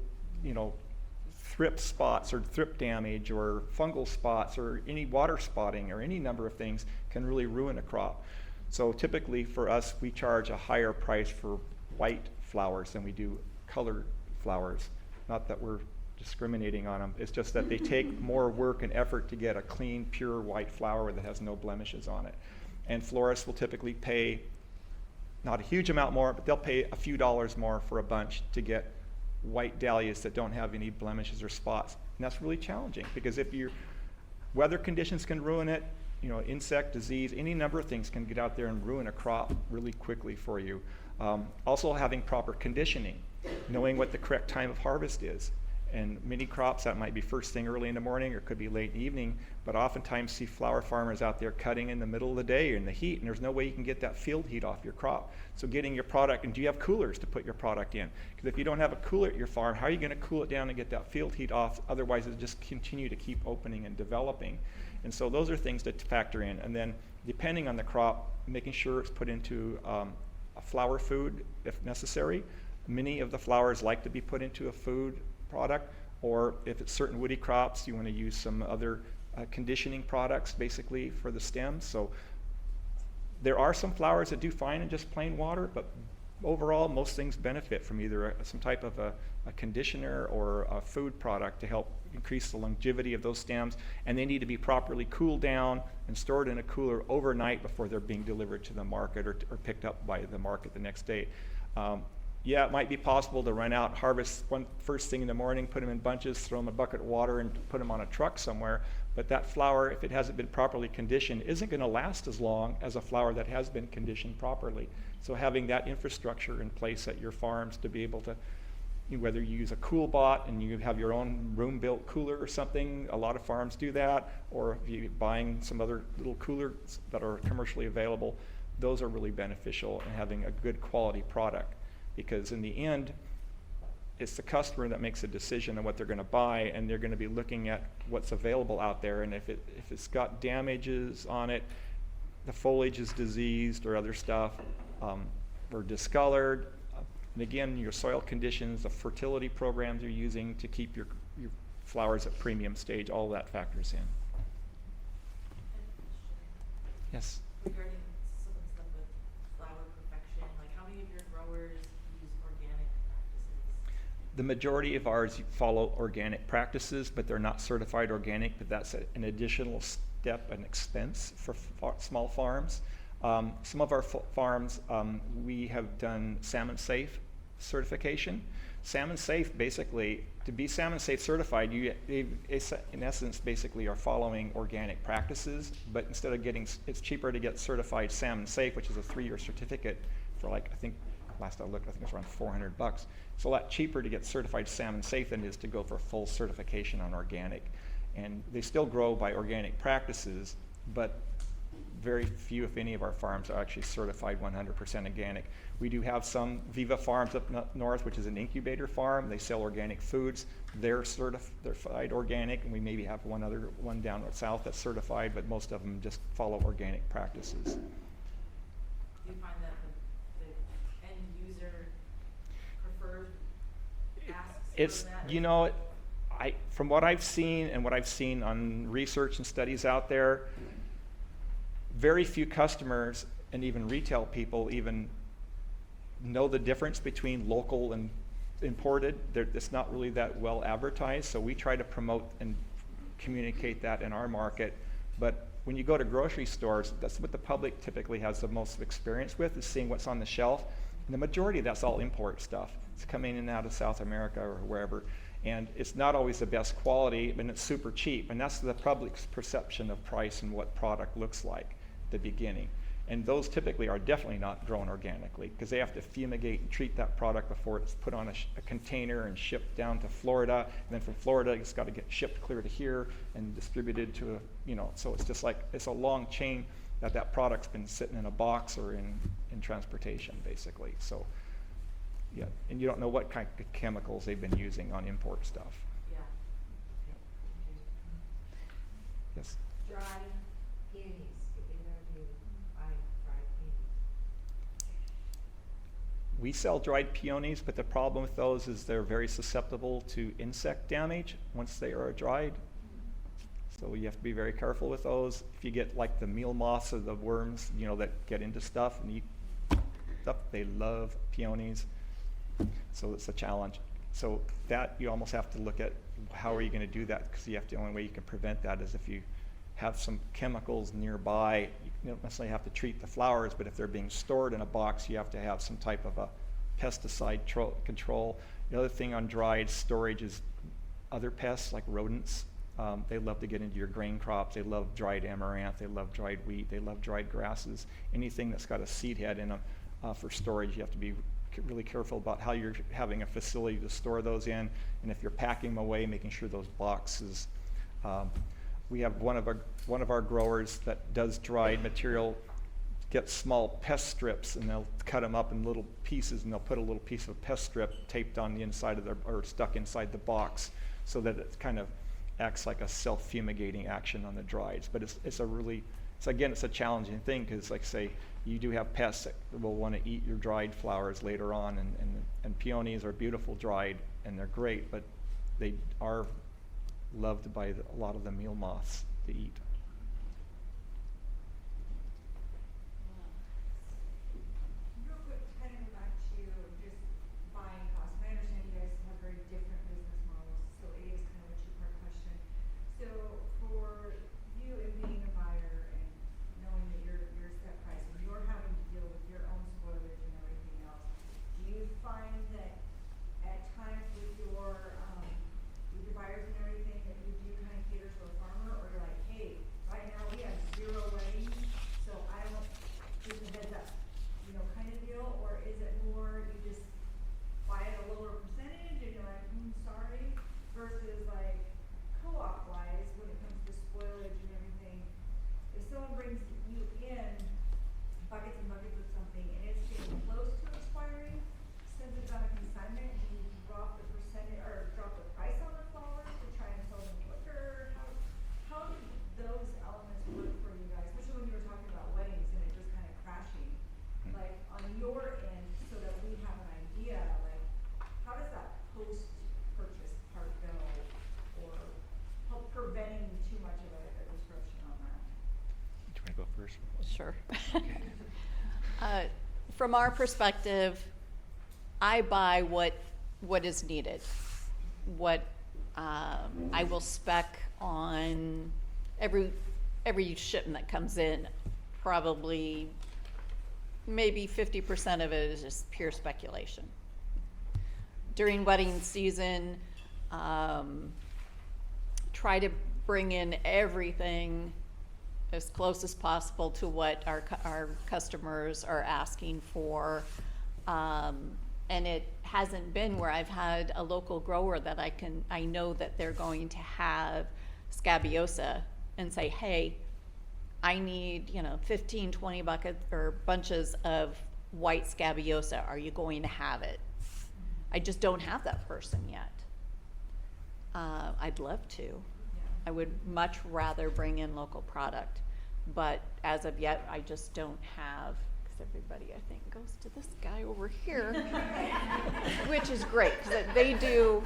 thrip spots or thrip damage or fungal spots or any water spotting or any number of things can really ruin a crop. So typically for us, we charge a higher price for white flowers than we do colored flowers. Not that we're discriminating on them. It's just that they take more work and effort to get a clean, pure white flower that has no blemishes on it. And florists will typically pay not a huge amount more, but they'll pay a few dollars more for a bunch to get white dahlias that don't have any blemishes or spots. And that's really challenging, because if your weather conditions can ruin it, you know, insect, disease, any number of things can get out there and ruin a crop really quickly for you. Also having proper conditioning, knowing what the correct time of harvest is. And many crops, that might be first thing early in the morning, or could be late in the evening, but oftentimes see flower farmers out there cutting in the middle of the day in the heat, and there's no way you can get that field heat off your crop. So getting your product, and do you have coolers to put your product in? Because if you don't have a cooler at your farm, how are you going to cool it down and get that field heat off? Otherwise, it'll just continue to keep opening and developing. And so those are things to factor in. And then depending on the crop, making sure it's put into a flower food if necessary. Many of the flowers like to be put into a food product, or if it's certain woody crops, you want to use some other conditioning products basically for the stems. So there are some flowers that do fine in just plain water, but overall most things benefit from either some type of a conditioner or a food product to help increase the longevity of those stems, and they need to be properly cooled down and stored in a cooler overnight before they're being delivered to the market or picked up by the market the next day. Yeah, it might be possible to run out, harvest one first thing in the morning, put them in bunches, throw them in a bucket of water, and put them on a truck somewhere. But that flower, if it hasn't been properly conditioned, isn't going to last as long as a flower that has been conditioned properly. So having that infrastructure in place at your farms to be able to, whether you use a cool bot and you have your own room-built cooler or something, a lot of farms do that, or if you're buying some other little coolers that are commercially available, those are really beneficial in having a good quality product. Because in the end, it's the customer that makes a decision on what they're going to buy, and they're going to be looking at what's available out there. And if it's got damages on it, the foliage is diseased or other stuff, or discolored, and again, your soil conditions, the fertility programs you're using to keep your flowers at premium stage, all that factors in. Yes? Regarding some of the stuff with flower perfection, like how many of your growers use organic practices? The majority of ours follow organic practices, but they're not certified organic, but that's an additional step and expense for small farms. Some of our farms, we have done salmon safe certification. Salmon safe, basically, to be salmon safe certified, they in essence basically are following organic practices, but instead of it's cheaper to get certified salmon safe, which is a 3-year certificate for like, I think last I looked, I think it's around $400. It's a lot cheaper to get certified salmon safe than it is to go for full certification on organic. And they still grow by organic practices, but very few, if any, of our farms are actually certified 100% organic. We do have some Viva farms up north, which is an incubator farm. They sell organic foods. They're certified organic, and we maybe have one down south that's certified, but most of them just follow organic practices. Do you find that the end user asks for that? You know, from what I've seen and what I've seen on research and studies out there, very few customers and even retail people even know the difference between local and imported. It's not really that well advertised, so we try to promote and communicate that in our market. But when you go to grocery stores, that's what the public typically has the most experience with, is seeing what's on the shelf. And the majority of that's all import stuff. It's coming in and out of South America or wherever. And it's not always the best quality, and it's super cheap. And that's the public's perception of price and what product looks like at the beginning. And those typically are definitely not grown organically, because they have to fumigate and treat that product before it's put on a container and shipped down to Florida. And then from Florida, it's got to get shipped clear to here and distributed to so it's just like, it's a long chain that product's been sitting in a box or in transportation, basically. So, yeah, and you don't know what kind of chemicals they've been using on import stuff. Yeah. Yes? Dry peonies. Did either of you buy dried peonies? We sell dried peonies, but the problem with those is they're very susceptible to insect damage once they are dried. So you have to be very careful with those. If you get like the meal moths or the worms, that get into stuff and eat stuff, they love peonies. So it's a challenge. So that you almost have to look at how are you going to do that, because the only way you can prevent that is if you have some chemicals nearby. You don't necessarily have to treat the flowers, but if they're being stored in a box, you have to have some type of a pesticide control. The other thing on dried storage is other pests like rodents. They love to get into your grain crops. They love dried amaranth. They love dried wheat. They love dried grasses. Anything that's got a seed head in them for storage, you have to be really careful about how you're having a facility to store those in, and if you're packing them away, making sure those boxes. We have one of our growers that does dried material, gets small pest strips, and they'll cut them up in little pieces, and they'll put a little piece of pest strip taped on the inside of or stuck inside the box, so that it kind of acts like a self-fumigating action on the drieds. But it's a challenging thing, because like say you do have pests that will want to eat your dried flowers later on, and peonies are beautiful dried and they're great, but they are loved by a lot of the meal moths to eat. Real quick, kind of go back to just buying costs. I understand you guys have very different business models, so it is kind of a two-part question. So for you and being a buyer and knowing that you're set price and you're having to deal with your own spoilage and everything else, do you find that at times with your buyers and everything that you do kind of cater to a farmer, or you're like, hey, right now we have 0 weddings, so I don't, just a heads up, kind of deal? Or is it more you just buy at a lower percentage and you're like, sorry, versus like co-op wise when it comes to spoilage and everything, if someone brings you in buckets and buckets of something and it's getting close to expiring, since it's on a consignment, do you drop the percentage or drop the price on the flowers to try and sell them quicker? How do those elements work for you guys, especially when you were talking about weddings and it just kind of crashing? Like on your end, so that we have an idea, like how does that post-purchase part go, or help preventing too much of a disruption on that? Do you want to go first? Sure. From our perspective, I buy what is needed. What I will spec on every shipment that comes in, probably maybe 50% of it is just pure speculation. During wedding season, try to bring in everything as close as possible to what our customers are asking for. And it hasn't been where I've had a local grower that I know that they're going to have scabiosa and say, hey, I need 15, 20 buckets or bunches of white scabiosa. Are you going to have it? I just don't have that person yet. I'd love to. I would much rather bring in local product, but as of yet, I just don't have, because everybody I think goes to this guy over here, which is great, because they do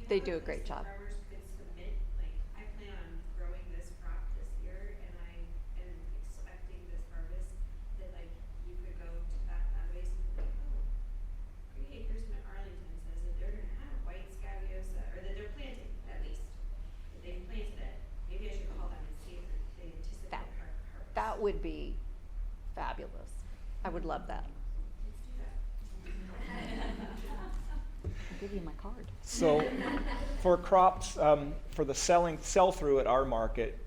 a great job. Farmers could submit, like, I plan on growing this crop this year, and I am expecting this harvest, that like you could go to that database and be like, oh, Green Acres in Arlington says that they're gonna have white scabiosa, or that they're planting at least, that they've planted it. Maybe I should call them and see if they anticipate harvest. That would be fabulous. I would love that. Let's do that. I'll give you my card. So for crops, for the sell-through at our market,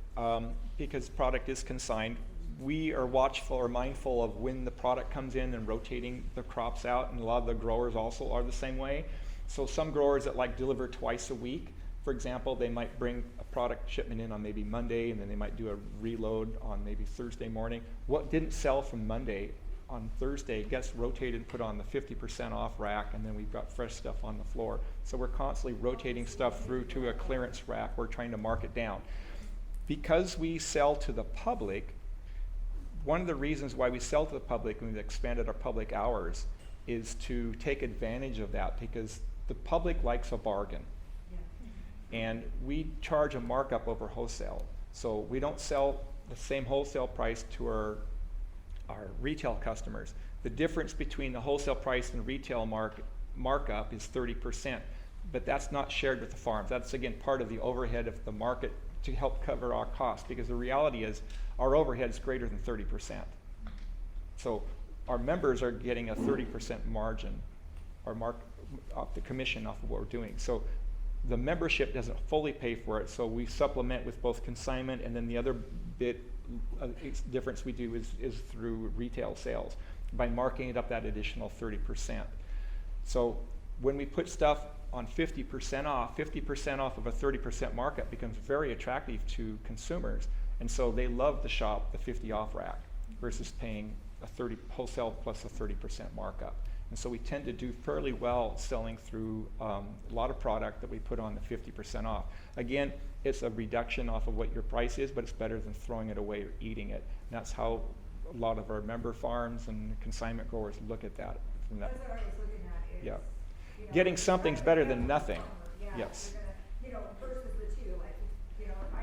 because product is consigned, we are watchful or mindful of when the product comes in and rotating the crops out, and a lot of the growers also are the same way. So some growers that deliver twice a week, for example, they might bring a product shipment in on maybe Monday, and then they might do a reload on maybe Thursday morning. What didn't sell from Monday on Thursday gets rotated and put on the 50% off rack, and then we've got fresh stuff on the floor. So we're constantly rotating stuff through to a clearance rack. We're trying to mark it down. Because we sell to the public, one of the reasons why we sell to the public and we've expanded our public hours is to take advantage of that, because the public likes a bargain. And we charge a markup over wholesale. So we don't sell the same wholesale price to our retail customers. The difference between the wholesale price and retail markup is 30%, but that's not shared with the farms. That's again part of the overhead of the market to help cover our costs, because the reality is our overhead is greater than 30%. So our members are getting a 30% margin, or off the commission off of what we're doing. So the membership doesn't fully pay for it, so we supplement with both consignment, and then the other bit difference we do is through retail sales by marking it up that additional 30%. So when we put stuff on 50% off of a 30% markup becomes very attractive to consumers, and so they love to shop the 50 off rack versus paying a 30 wholesale plus a 30% markup. And so we tend to do fairly well selling through a lot of product that we put on the 50% off. Again, it's a reduction off of what your price is, but it's better than throwing it away or eating it. And that's how a lot of our member farms and consignment growers look at that. From that. That's what I was looking at is, Yeah. you know, Getting something's better than nothing. Yeah, Yes. you're gonna, versus the two, like, you know, if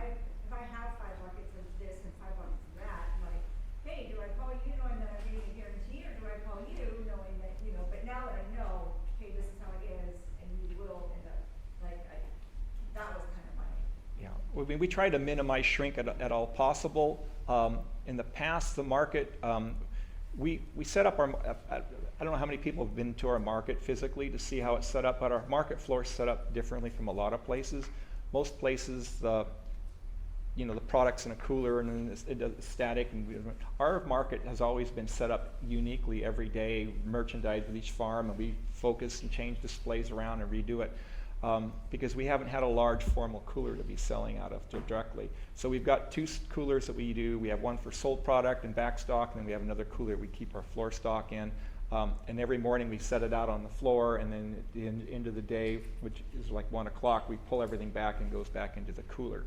I have 5 buckets of this and 5 buckets of that, like, hey, do I call you knowing that I'm getting a guarantee, or do I call you knowing that, you know, but now that I know, hey, this is how it is, and you will end up, like, that was kind of my. Yeah, we try to minimize shrink at all possible. In the past, the market, we set up our, I don't know how many people have been to our market physically to see how it's set up, but our market floor is set up differently from a lot of places. Most places, the product's in a cooler and then it's static. And our market has always been set up uniquely every day, merchandise with each farm, and we focus and change displays around and redo it. Because we haven't had a large formal cooler to be selling out of directly. So we've got 2 coolers that we do. We have one for sold product and back stock, and then we have another cooler we keep our floor stock in. And every morning we set it out on the floor, and then at the end of the day, which is like 1 o'clock, we pull everything back and goes back into the cooler.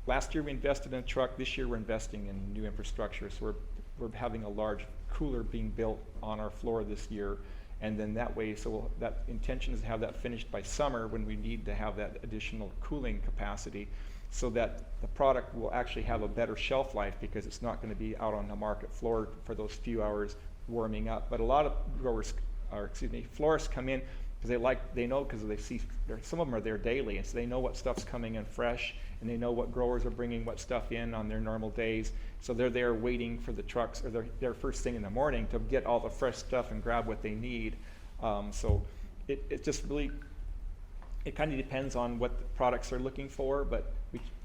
Last year we invested in a truck. This year we're investing in new infrastructure. So we're having a large cooler being built on our floor this year. And then that way, that intention is to have that finished by summer when we need to have that additional cooling capacity, so that the product will actually have a better shelf life, because it's not going to be out on the market floor for those few hours warming up. But a lot of florists come in because they know because they see, some of them are there daily, and so they know what stuff's coming in fresh, and they know what growers are bringing what stuff in on their normal days. So they're there waiting for the trucks, or they're there first thing in the morning to get all the fresh stuff and grab what they need. So it just really, it kind of depends on what the products they're looking for, but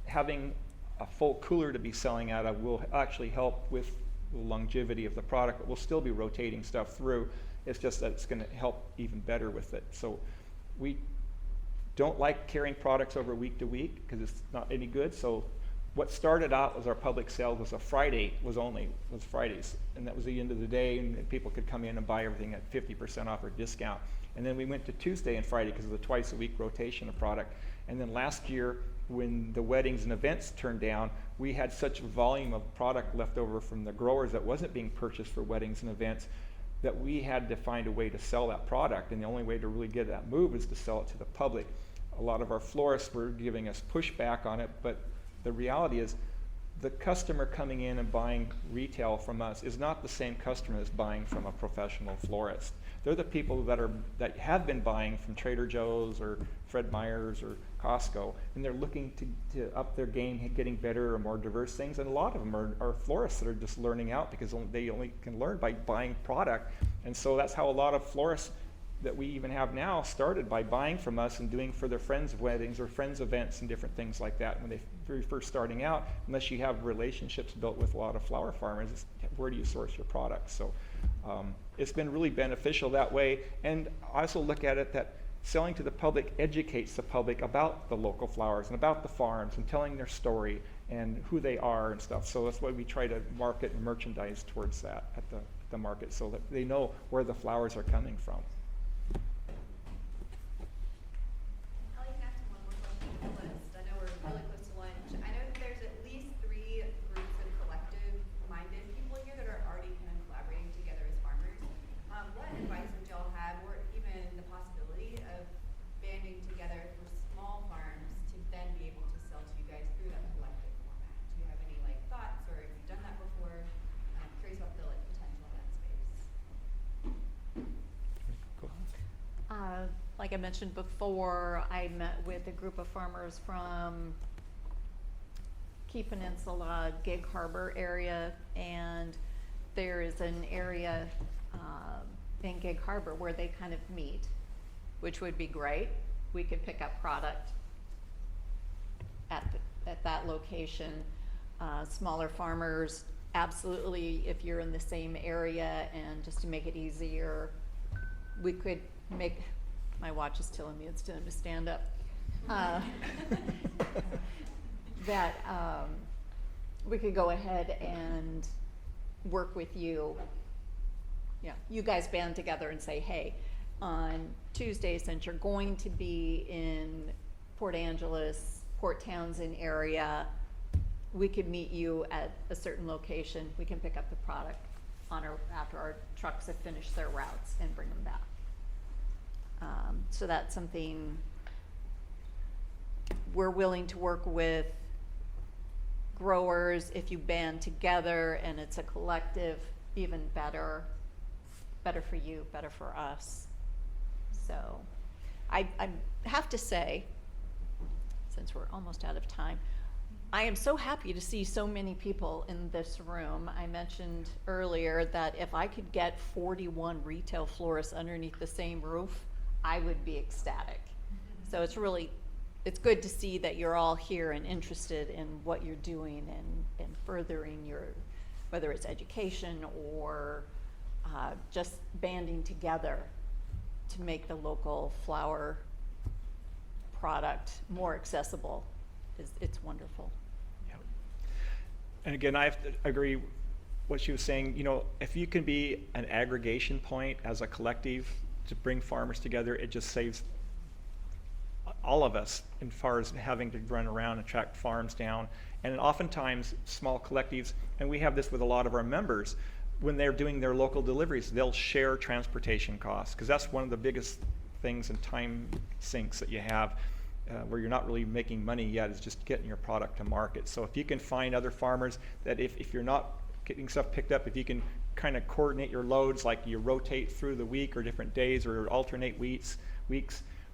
having a full cooler to be selling out of will actually help with the longevity of the product, but we'll still be rotating stuff through. It's just that it's going to help even better with it. So we don't like carrying products over week to week because it's not any good. So what started out as our public sale was was Fridays, and that was the end of the day, and people could come in and buy everything at 50% off or discount. And then we went to Tuesday and Friday because of the twice a week rotation of product. And then last year, when the weddings and events turned down, we had such a volume of product left over from the growers that wasn't being purchased for weddings and events that we had to find a way to sell that product. And the only way to really get that move is to sell it to the public. A lot of our florists were giving us pushback on it, but the reality is the customer coming in and buying retail from us is not the same customer as buying from a professional florist. They're the people that have been buying from Trader Joe's or Fred Meyer's or Costco, and they're looking to up their game, getting better or more diverse things. And a lot of them are florists that are just learning out because they only can learn by buying product. And so that's how a lot of florists that we even have now started, by buying from us and doing for their friends' weddings or friends' events and different things like that. When they very first starting out, unless you have relationships built with a lot of flower farmers, where do you source your products? So it's been really beneficial that way. And I also look at it that selling to the public educates the public about the local flowers and about the farms and telling their story and who they are and stuff. So that's why we try to market and merchandise towards that at the market, so that they know where the flowers are coming from. Ellie, can I ask one more question on the list? I know we're really close to lunch. I know that there's at least 3 groups of collective-minded people here that are already kind of collaborating together as farmers. What advice would y'all have, or even the possibility of banding together for small farms to then be able to sell to you guys through that collective format? Do you have any thoughts, or have you done that before? I'm curious about the potential in that space. like I mentioned before, I met with a group of farmers from Key Peninsula, Gig Harbor area, and there is an area in Gig Harbor where they kind of meet, which would be great. We could pick up product at that location. Smaller farmers, absolutely, if you're in the same area, and just to make it easier, we could make, my watch is telling me it's time to stand up. That we could go ahead and work with you. Yeah, you guys band together and say, hey, on Tuesday, since you're going to be in Port Angeles, Port Townsend area, we could meet you at a certain location. We can pick up the product after our trucks have finished their routes and bring them back. So that's something we're willing to work with growers. If you band together and it's a collective, even better. Better for you, better for us. So I have to say, since we're almost out of time, I am so happy to see so many people in this room. I mentioned earlier that if I could get 41 retail florists underneath the same roof, I would be ecstatic. So it's good to see that you're all here and interested in what you're doing and furthering your, whether it's education or just banding together to make the local flower product more accessible. It's wonderful. Yeah. And again, I have to agree what she was saying. You know, if you can be an aggregation point as a collective to bring farmers together, it just saves all of us as far as having to run around and track farms down. And oftentimes small collectives, and we have this with a lot of our members, when they're doing their local deliveries, they'll share transportation costs, because that's one of the biggest things and time sinks that you have, where you're not really making money yet, is just getting your product to market. So if you can find other farmers that if you're not getting stuff picked up, if you can kind of coordinate your loads, like you rotate through the week or different days or alternate weeks,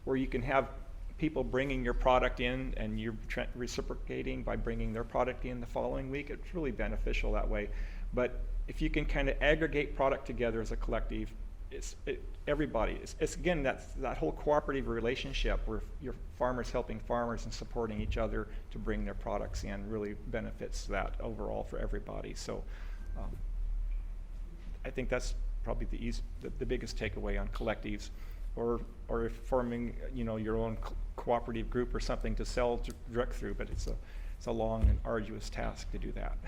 where you can have people bringing your product in and you're reciprocating by bringing their product in the following week, it's really beneficial that way. But if you can kind of aggregate product together as a collective, everybody. It's again that whole cooperative relationship where your farmers helping farmers and supporting each other to bring their products in really benefits that overall for everybody. So I think that's probably the biggest takeaway on collectives, or if forming your own cooperative group or something to sell direct through. But it's a long and arduous task to do that.